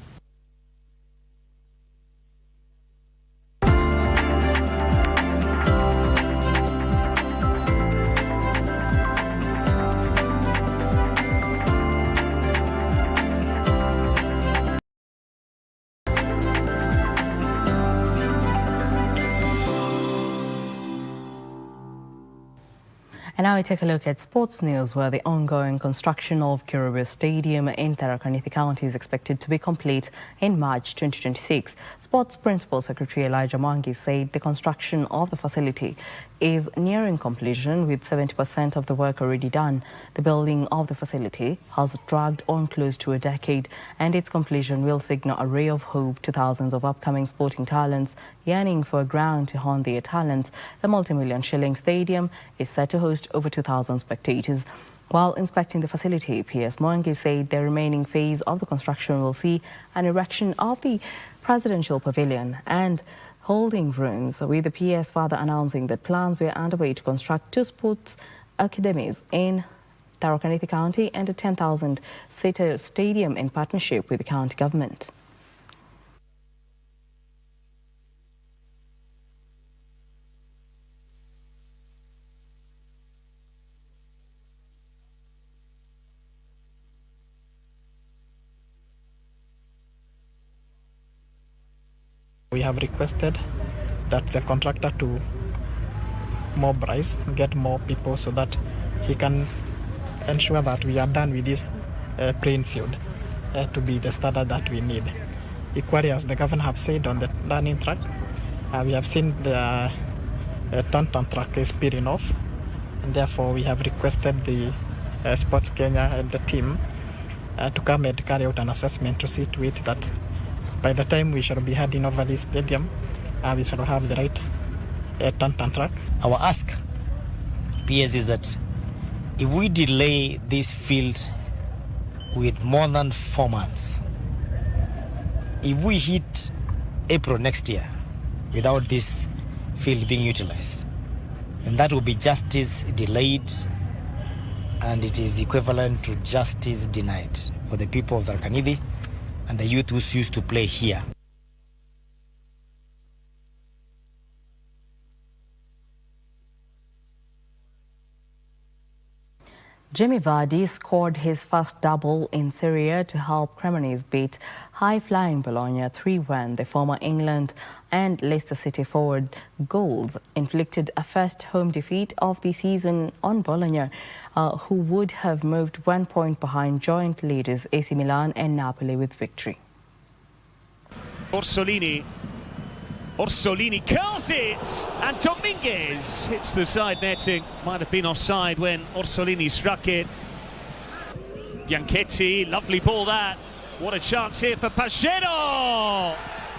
And now we take a look at sports news, where the ongoing construction of KBC Stadium in Tharaka Nithi County is expected to be complete in March 2026. Sports Principal Secretary Elijah Munyes said the construction of the facility is nearing completion, with 70% of the work already done. The building of the facility has dragged on close to a decade, and its completion will signal a ray of hope to thousands of upcoming sporting talents yearning for a ground to hone their talents. The multi-million shilling stadium is set to host over 2,000 spectators. While inspecting the facility, PS Munyes said the remaining phase of the construction will see an erection of the presidential pavilion and holding rooms, with the PS further announcing that plans were underway to construct 2 sports academies in Tharaka Nithi County and a 10,000-seater stadium in partnership with the county government. We have requested that the contractor to mobilize, get more people so that he can ensure that we are done with this playing field to be the standard that we need. Equally, as the governor have said on the learning track, we have seen the turn track is speeding off, and therefore we have requested the Sports Kenya and the team to come and carry out an assessment to see to it that by the time we shall be heading over this stadium, we shall have the right turn track. Our ask, PS, is that if we delay this field with more than 4 months, if we hit April next year without this field being utilized, then that will be justice delayed, and it is equivalent to justice denied for the people of Tharaka Nithi and the youth who used to play here. Jamie Vardy scored his first double in Serie A to help Cremonese beat high-flying Bologna 3-1. The former England and Leicester City forward goals inflicted a first home defeat of the season on Bologna, who would have moved 1 point behind joint leaders AC Milan and Napoli with victory. Orsolini curls it, and Dominguez hits the side netting. Might have been offside when Orsolini struck it. Bianchetti, lovely ball that. What a chance here for Pajero!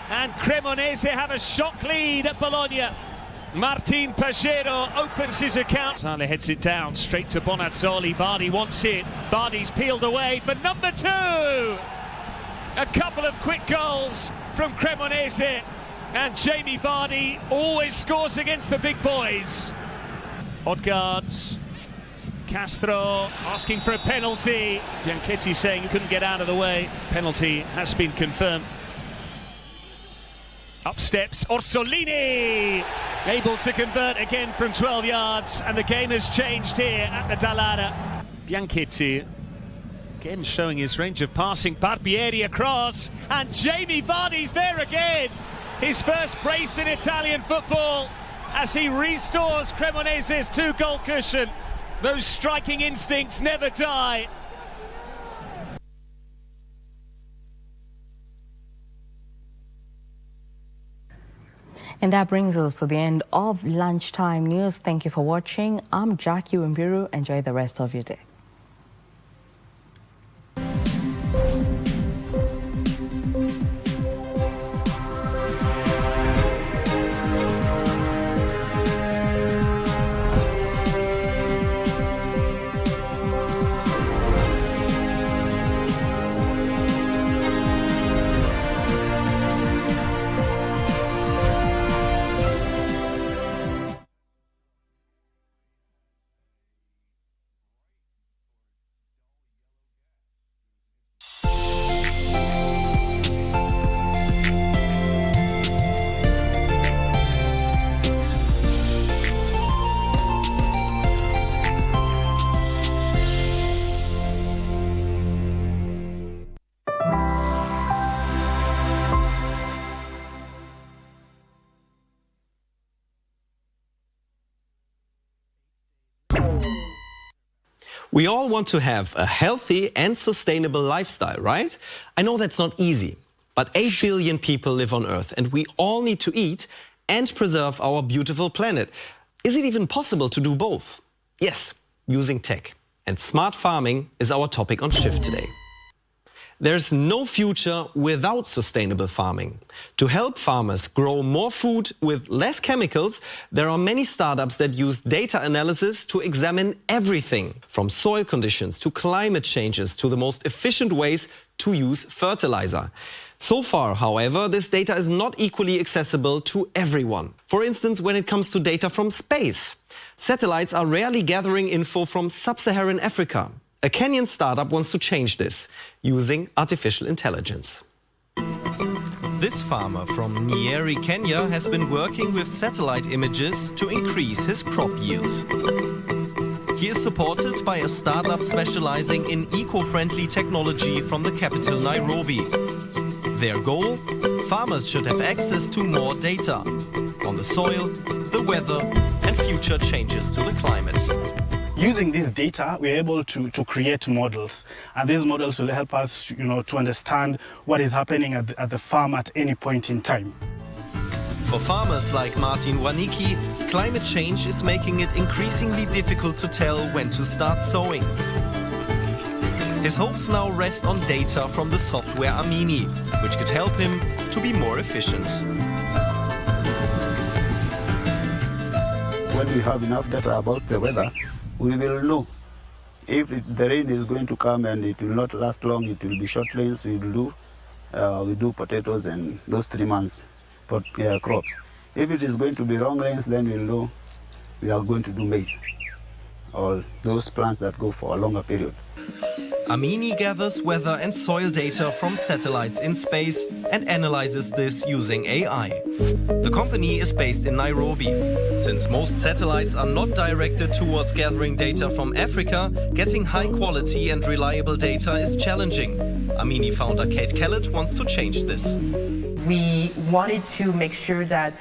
And Cremonese have a shock lead at Bologna. Martin Pajero opens his account. Sale heads it down, straight to Bonazzoli. Vardy wants it. Vardy's peeled away for number 2. A couple of quick goals from Cremonese. And Jamie Vardy always scores against the big boys. Odegaard, Castro asking for a penalty. Bianchetti saying he couldn't get out of the way. Penalty has been confirmed. Up steps Orsolini, able to convert again from 12 yards, and the game has changed here at the Dallara. Bianchetti again showing his range of passing. Barbieri across, and Jamie Vardy's there again. His first brace in Italian football as he restores Cremonese's 2-goal cushion. Those striking instincts never die. And that brings us to the end of Lunchtime News. Thank you for watching. I'm Jackie Wambiru. Enjoy the rest of your day. We all want to have a healthy and sustainable lifestyle, right? I know that's not easy, but 8 billion people live on Earth and we all need to eat and preserve our beautiful planet. Is it even possible to do both? Yes, using tech. And smart farming is our topic on Shift today. There's no future without sustainable farming. To help farmers grow more food with less chemicals, there are many startups that use data analysis to examine everything, from soil conditions to climate changes to the most efficient ways to use fertilizer. So far, however, this data is not equally accessible to everyone. For instance, when it comes to data from space. Satellites are rarely gathering info from sub-Saharan Africa. A Kenyan startup wants to change this, using artificial intelligence. This farmer from Nyeri, Kenya has been working with satellite images to increase his crop yield. He is supported by a startup specializing in eco-friendly technology from the capital Nairobi. Their goal? Farmers should have access to more data on the soil, the weather and future changes to the climate. Using this data, we're able to create models, and these models will help us, to understand what is happening at the farm at any point in time. For farmers like Martin Waniki, climate change is making it increasingly difficult to tell when to start sowing. His hopes now rest on data from the software Amini, which could help him to be more efficient. When we have enough data about the weather, we will know if the rain is going to come and it will not last long, it will be short rains. We do potatoes and those 3 months crops. If it is going to be long rains, then we'll know we are going to do maize or those plants that go for a longer period. Amini gathers weather and soil data from satellites in space and analyzes this using AI. The company is based in Nairobi. Since most satellites are not directed towards gathering data from Africa, getting high quality and reliable data is challenging. Amini founder Kate Kellett wants to change this. We wanted to make sure that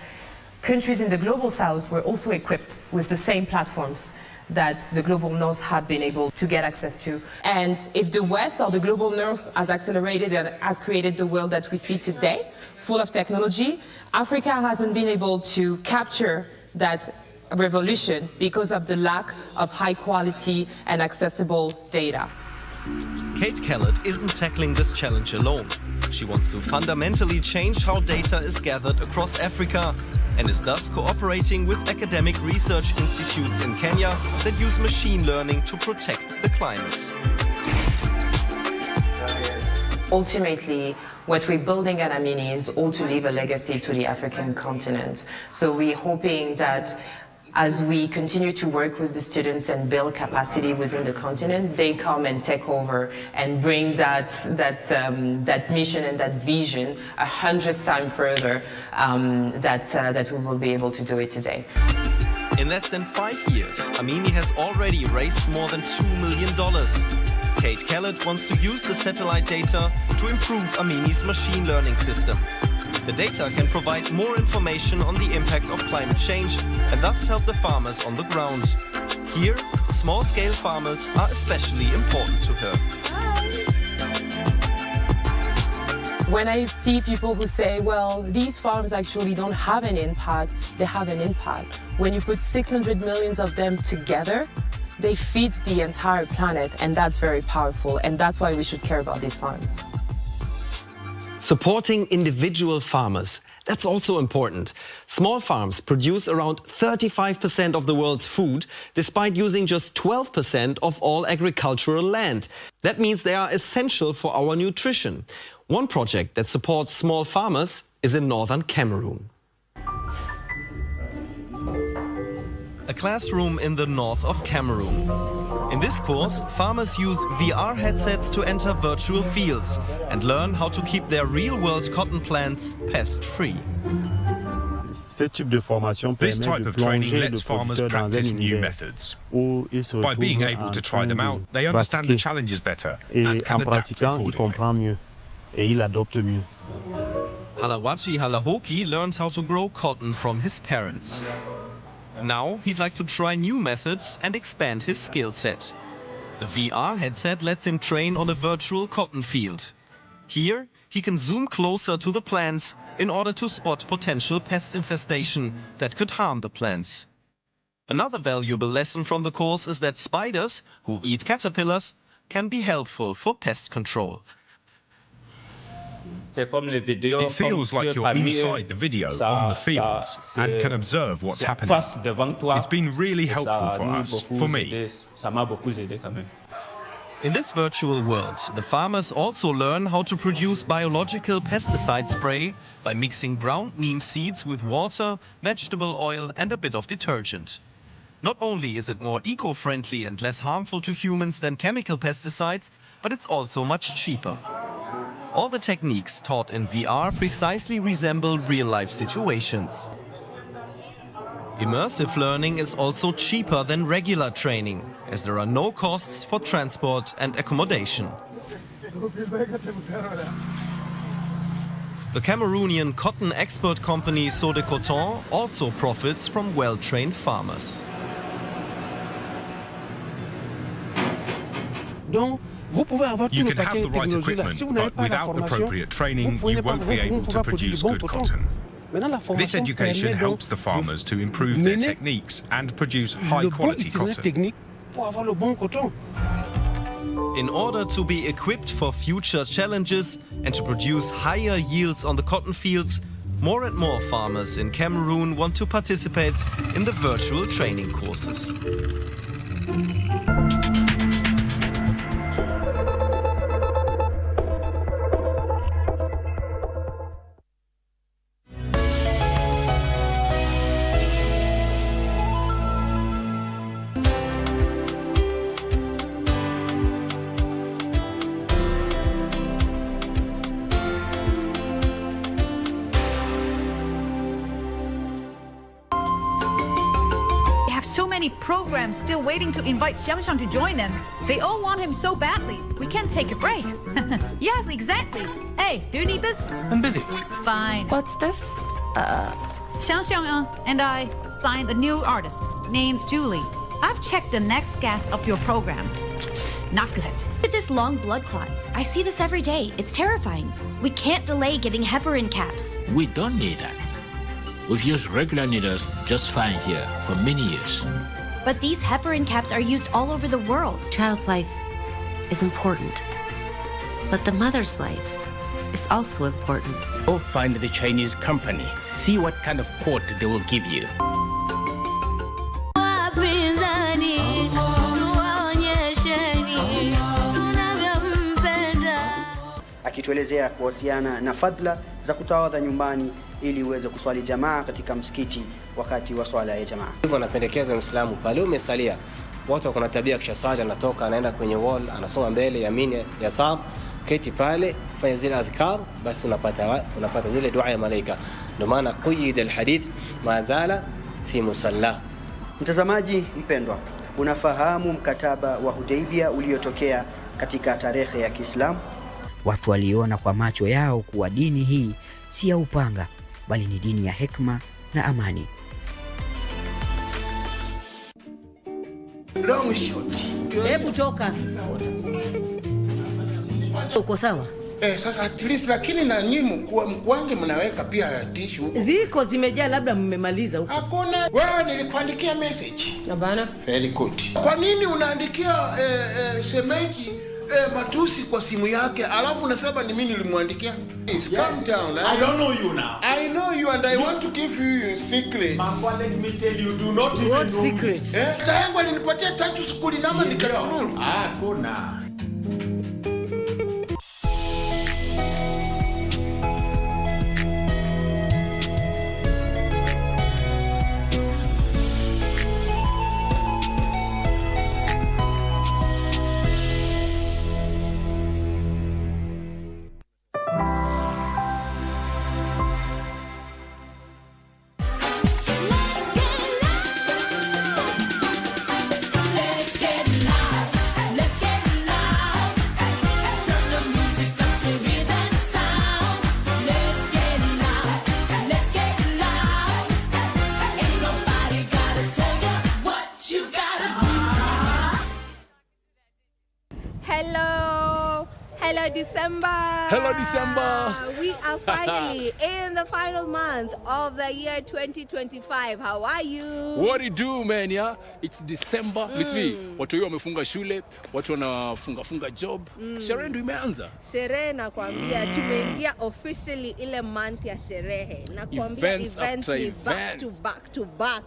countries in the global south were also equipped with the same platforms that the global north have been able to get access to. And if the West or the global north has accelerated and has created the world that we see today, full of technology, Africa hasn't been able to capture that revolution because of the lack of high quality and accessible data. Kate Kellett isn't tackling this challenge alone. She wants to fundamentally change how data is gathered across Africa and is thus cooperating with academic research institutes in Kenya that use machine learning to protect the climate. Ultimately, what we're building at Amini is all to leave a legacy to the African continent. So we're hoping that as we continue to work with the students and build capacity within the continent, they come and take over and bring that mission and that vision 100 times further that we will be able to do it today. In less than 5 years, Amini has already raised more than $2 million. Kate Kellett wants to use the satellite data to improve Amini's machine learning system. The data can provide more information on the impact of climate change and thus help the farmers on the ground. Here, small-scale farmers are especially important to her. When I see people who say, well, these farms actually don't have an impact, they have an impact. When you put 600 million of them together, they feed the entire planet, and that's very powerful, and that's why we should care about these farms. Supporting individual farmers, that's also important. Small farms produce around 35% of the world's food, despite using just 12% of all agricultural land. That means they are essential for our nutrition. One project that supports small farmers is in northern Cameroon. A classroom in the north of Cameroon. In this course, farmers use VR headsets to enter virtual fields and learn how to keep their real-world cotton plants pest-free. This type of training lets farmers practice new methods. By being able to try them out, they understand the challenges better and can adapt accordingly. Halawachi Halahoki learned how to grow cotton from his parents. Now he'd like to try new methods and expand his skill set. The VR headset lets him train on a virtual cotton field. Here, he can zoom closer to the plants in order to spot potential pest infestation that could harm the plants. Another valuable lesson from the course is that spiders, who eat caterpillars, can be helpful for pest control. It feels like you're inside the video on the fields and can observe what's happening. It's been really helpful for us, for me. In this virtual world, the farmers also learn how to produce biological pesticide spray by mixing ground neem seeds with water, vegetable oil and a bit of detergent. Not only is it more eco-friendly and less harmful to humans than chemical pesticides, but it's also much cheaper. All the techniques taught in VR precisely resemble real-life situations. Immersive learning is also cheaper than regular training, as there are no costs for transport and accommodation. The Cameroonian cotton export company Seau de Coton also profits from well-trained farmers. You can have the right equipment, but without appropriate training, you won't be able to produce good cotton. This education helps the farmers to improve their techniques and produce high-quality cotton. In order to be equipped for future challenges and to produce higher yields on the cotton fields, more and more farmers in Cameroon want to participate in the virtual training courses. Programs still waiting to invite Xiangxiang to join them. They all want him so badly. We can't take a break. Yes, exactly. Hey, do you need this? I'm busy. Fine. What's this? Xiangxiang and I signed a new artist named Julie. I've checked the next guest of your program. Not good. Look at this long blood clot. I see this every day. It's terrifying. We can't delay getting heparin caps. We don't need that. We've used regular needles just fine here for many years. But these heparin caps are used all over the world. Child's life is important, but the mother's life is also important. Go find the Chinese company. See what kind of quote they will give you. Akituelezea kuhusiana na fadhila za kutawadha nyumbani ili uweze kuswali jamaa katika msikiti wakati wa swala ya jamaa. Hivyo napendekeza Muislamu pale umesalia, watu wako na tabia kisha swali anatoka anaenda kwenye wall anasoma mbele yamini yasar, keti pale fanya zile adhkar, basi unapata zile dua ya malaika. Ndio maana quyida alhadith ma zala fi musalla. Mtazamaji mpendwa, unafahamu mkataba wa Hudaybia uliotokea katika tarehe ya Kiislamu? Watu waliona kwa macho yao kuwa dini hii si ya upanga, bali ni dini ya hekima na amani. Long shot. Hebu toka. Uko sawa? Sasa at least lakini na nyinyi mkwange mnaweka pia tissue huko. Ziko zimejaa, labda mmemaliza huko. Hakuna. Wewe nilikuandikia message. Hapana. Very good. Kwa nini unaandikia semeji matusi kwa simu yake alafu unasema ni mimi nilimwandikia? Yes. Calm down. I don't know you now. I know you and I want to give you your secrets. Mama, let me tell you, do not even know secrets. Tayangu alinipatia tatu skuli nama nikatululu. Kuna. Hello, December. Hello, December. We are finally in the final month of the year 2025. How are you? What do you do, man? Yeah, it's December. Listen, watu hiyo wamefunga shule, watu wanafunga job. Sherehe ndio imeanza. Sherehe nakwambia, tumeingia officially ile month ya sherehe. Nakwambia events ni back to back.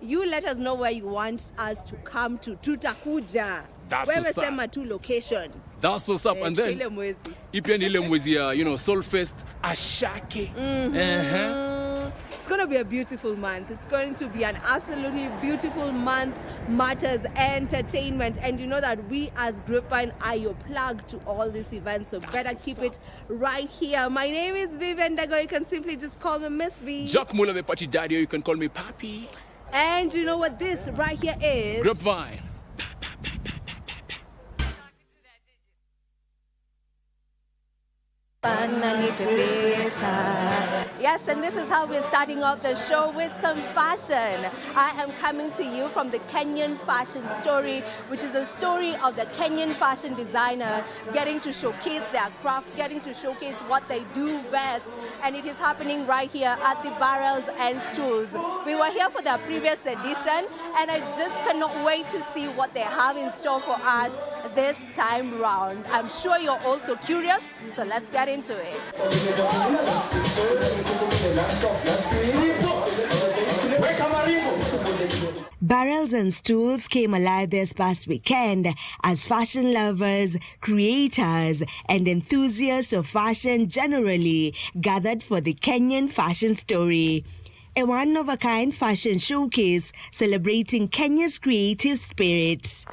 You let us know where you want us to come to. Tutakuja. Wewe sema tu location. That's what's up. And then ipia ni ile mwezi ya, Soul Fest Ashake. It's going to be a beautiful month. It's going to be an absolutely beautiful month. Matters entertainment. And you know that we as Grapevine are your plug to all these events. So better keep it right here. My name is Vivian Dago. You can simply just call me Miss V. Jack Mula the Party Daddy. You can call me Papi. And you know what this right here is? Grapevine. Yes, and this is how we're starting off the show with some fashion. I am coming to you from the Kenyan fashion story, which is a story of the Kenyan fashion designer getting to showcase their craft, getting to showcase what they do best. And it is happening right here at the Barrels and Stools. We were here for the previous edition, and I just cannot wait to see what they have in store for us this time round. I'm sure you're also curious, so let's get into it. Barrels and Stools came alive this past weekend as fashion lovers, creators, and enthusiasts of fashion generally gathered for the Kenyan fashion story. A one-of-a-kind fashion showcase celebrating Kenya's creative spirit.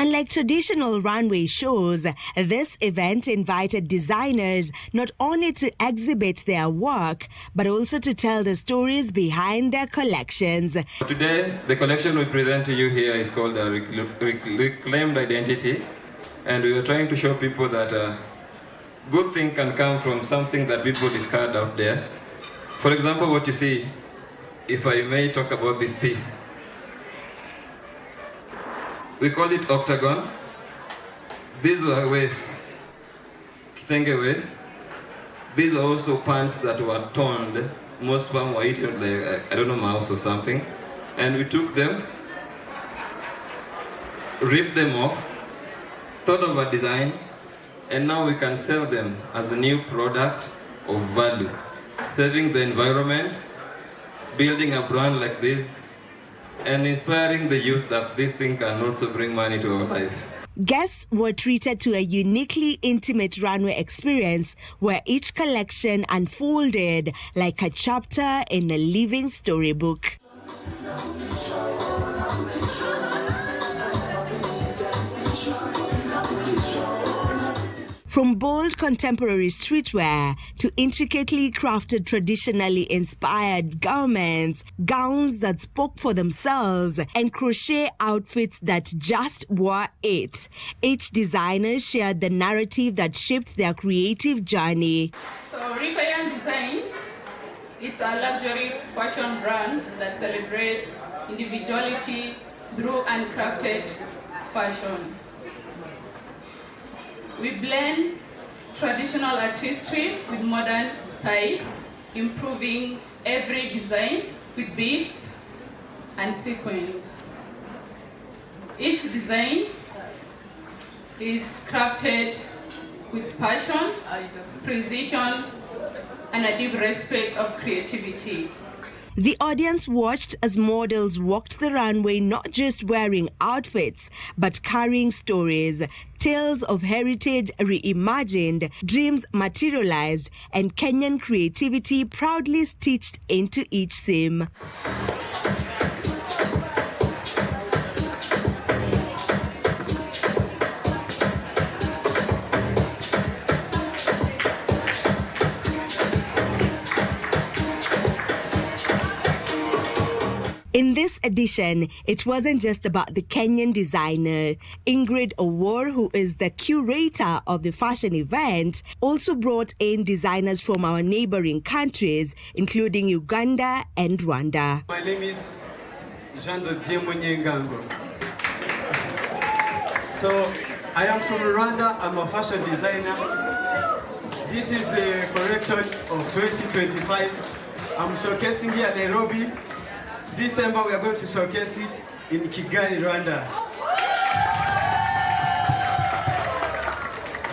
Unlike traditional runway shows, this event invited designers not only to exhibit their work, but also to tell the stories behind their collections. Today, the collection we present to you here is called Reclaimed Identity, and we are trying to show people that a good thing can come from something that people discard out there. For example, what you see, if I may talk about this piece. We call it octagon. These were waist, kitenge waist. These were also pants that were torn. Most of them were eaten like, I don't know, mouse or something. And we took them, ripped them off, thought of a design, and now we can sell them as a new product of value, saving the environment, building a brand like this, and inspiring the youth that this thing can also bring money to our life. Guests were treated to a uniquely intimate runway experience where each collection unfolded like a chapter in a living storybook. From bold contemporary streetwear to intricately crafted traditionally inspired garments, gowns that spoke for themselves, and crochet outfits that just were it. Each designer shared the narrative that shaped their creative journey. So Kenyan Designs is a luxury fashion brand that celebrates individuality through handcrafted fashion. We blend traditional artistry with modern style, improving every design with beads and sequins. Each design is crafted with passion, precision, and a deep respect of creativity. The audience watched as models walked the runway not just wearing outfits, but carrying stories, tales of heritage reimagined, dreams materialized, and Kenyan creativity proudly stitched into each seam. In this edition, it wasn't just about the Kenyan designer. Ingrid Owor, who is the curator of the fashion event, also brought in designers from our neighboring countries, including Uganda and Rwanda. My name is Munyes. So I am from Rwanda. I'm a fashion designer. This is the collection of 2025. I'm showcasing here in Nairobi. December we are going to showcase it in Kigali, Rwanda.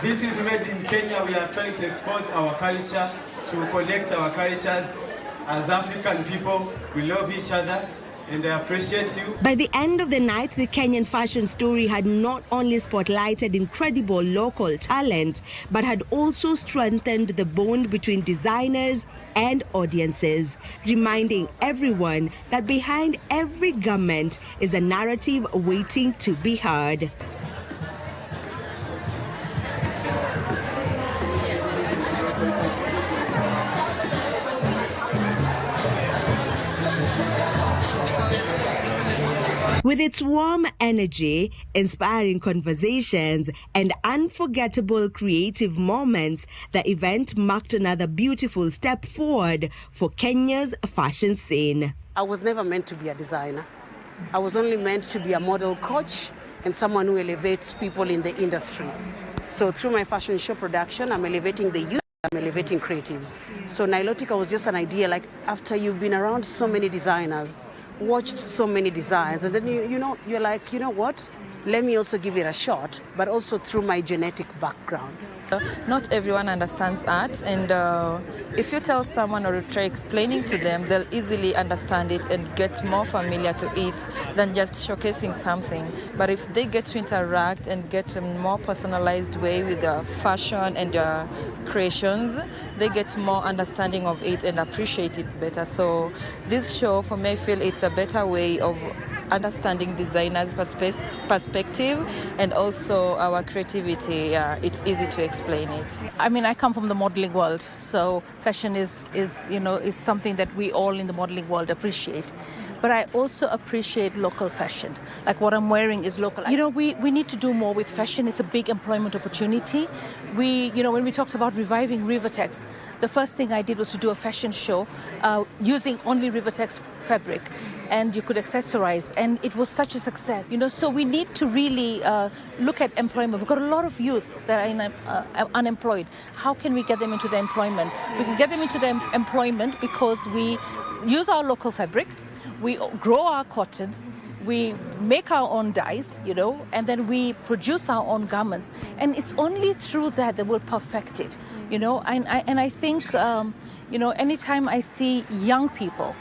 This is made in Kenya. We are trying to expose our culture, to connect our cultures. As African people, we love each other. And I appreciate you. By the end of the night, the Kenyan fashion story had not only spotlighted incredible local talent, but had also strengthened the bond between designers and audiences, reminding everyone that behind every garment is a narrative waiting to be heard. With its warm energy, inspiring conversations, and unforgettable creative moments, the event marked another beautiful step forward for Kenya's fashion scene. I was never meant to be a designer. I was only meant to be a model coach and someone who elevates people in the industry. So through my fashion show production, I'm elevating the youth, I'm elevating creatives. So Nilotica was just an idea, like after you've been around so many designers, watched so many designs, and then you're like, you know what, let me also give it a shot, but also through my genetic background. Not everyone understands art, and if you tell someone or you try explaining to them, they'll easily understand it and get more familiar to it than just showcasing something. But if they get to interact and get a more personalized way with their fashion and their creations, they get more understanding of it and appreciate it better. So this show, for me, I feel it's a better way of understanding designers' perspective and also our creativity. It's easy to explain it. I mean, I come from the modeling world, so fashion is something that we all in the modeling world appreciate. But I also appreciate local fashion. Like what I'm wearing is local. We need to do more with fashion. It's a big employment opportunity. When we talked about reviving Rivertex, the first thing I did was to do a fashion show using only Rivertex fabric. And you could accessorize, and it was such a success. So we need to really look at employment. We've got a lot of youth that are unemployed. How can we get them into the employment? We can get them into the employment because we use our local fabric, we grow our cotton, we make our own dyes, and then we produce our own garments. And it's only through that we'll perfect it, And I think, anytime I see young people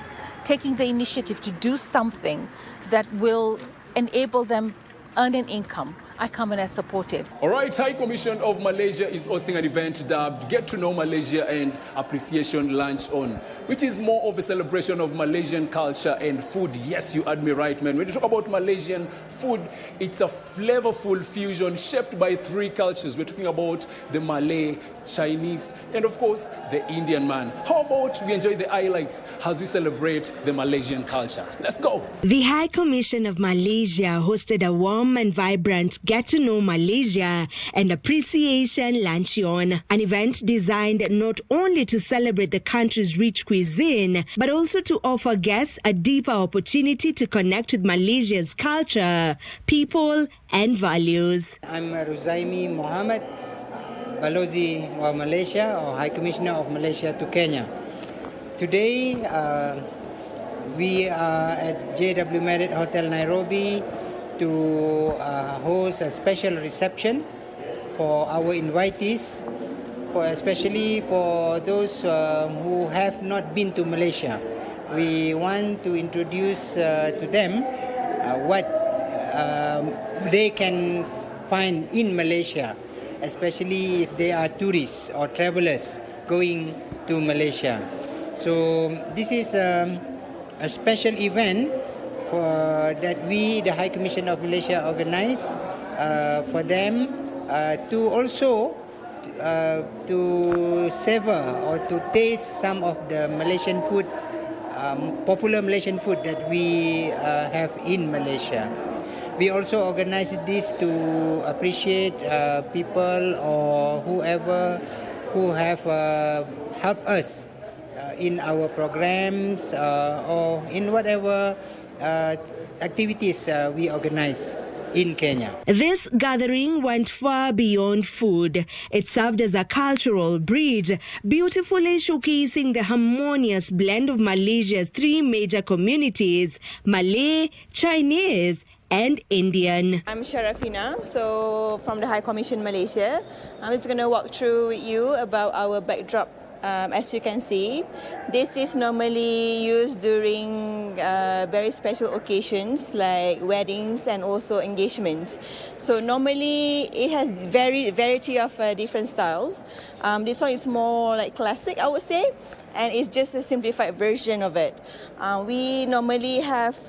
taking the initiative to do something that will enable them earn an income, I come and I support it. All right, High Commission of Malaysia is hosting an event dubbed Get to Know Malaysia and Appreciation Lunch On, which is more of a celebration of Malaysian culture and food. Yes, you heard me right, man. When you talk about Malaysian food, it's a flavorful fusion shaped by three cultures. We're talking about the Malay, Chinese, and of course, the Indian man. How about we enjoy the highlights as we celebrate the Malaysian culture? Let's go. The High Commission of Malaysia hosted a warm and vibrant Get to Know Malaysia and Appreciation Luncheon, an event designed not only to celebrate the country's rich cuisine, but also to offer guests a deeper opportunity to connect with Malaysia's culture, people, and values. I'm Ruzaimi Mohammed, Balozi of Malaysia, or High Commissioner of Malaysia to Kenya. Today, we are at JW Marriott Hotel Nairobi to host a special reception for our invitees, especially for those who have not been to Malaysia. We want to introduce to them what they can find in Malaysia, especially if they are tourists or travelers going to Malaysia. So this is a special event that we, the High Commission of Malaysia, organize for them to also to savor or to taste some of the Malaysian food popular Malaysian food that we have in Malaysia. We also organize this to appreciate people or whoever who have helped us in our programs or in whatever activities we organize in Kenya. This gathering went far beyond food. It served as a cultural bridge, beautifully showcasing the harmonious blend of Malaysia's three major communities: Malay, Chinese, and Indian. I'm Sharafina, so from the High Commission Malaysia. I'm just going to walk through with you about our backdrop. As you can see, this is normally used during very special occasions like weddings and also engagements. So normally it has variety of different styles. This one is more like classic, I would say, and it's just a simplified version of it. We normally have,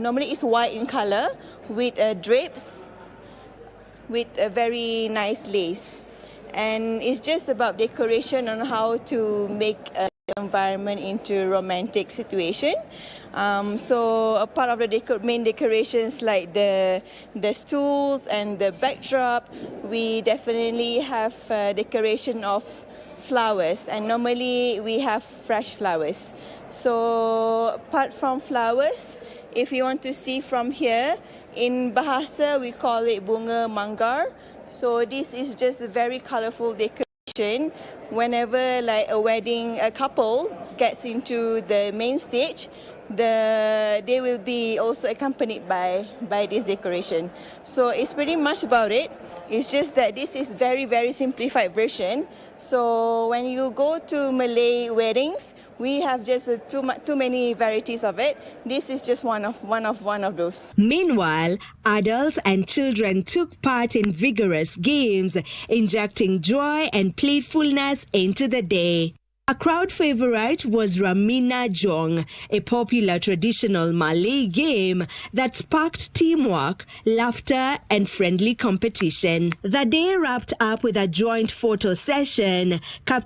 normally it's white in color with drapes with a very nice lace. And it's just about decoration on how to make an environment into a romantic situation. So a part of the main decorations like the stools and the backdrop, we definitely have decoration of flowers, and normally we have fresh flowers. So apart from flowers, if you want to see from here, in Bahasa we call it bunga manggar. So this is just a very colorful decoration. Whenever like a couple gets into the main stage, they will be also accompanied by this decoration. So it's pretty much about it. It's just that this is very simplified version. So when you go to Malay weddings, we have just too many varieties of it. This is just one of those. Meanwhile, adults and children took part in vigorous games, injecting joy and playfulness into the day. A crowd favorite was Ramina Jong, a popular traditional Malay game that sparked teamwork, laughter, and friendly competition. The day wrapped up with a joint photo session, capturing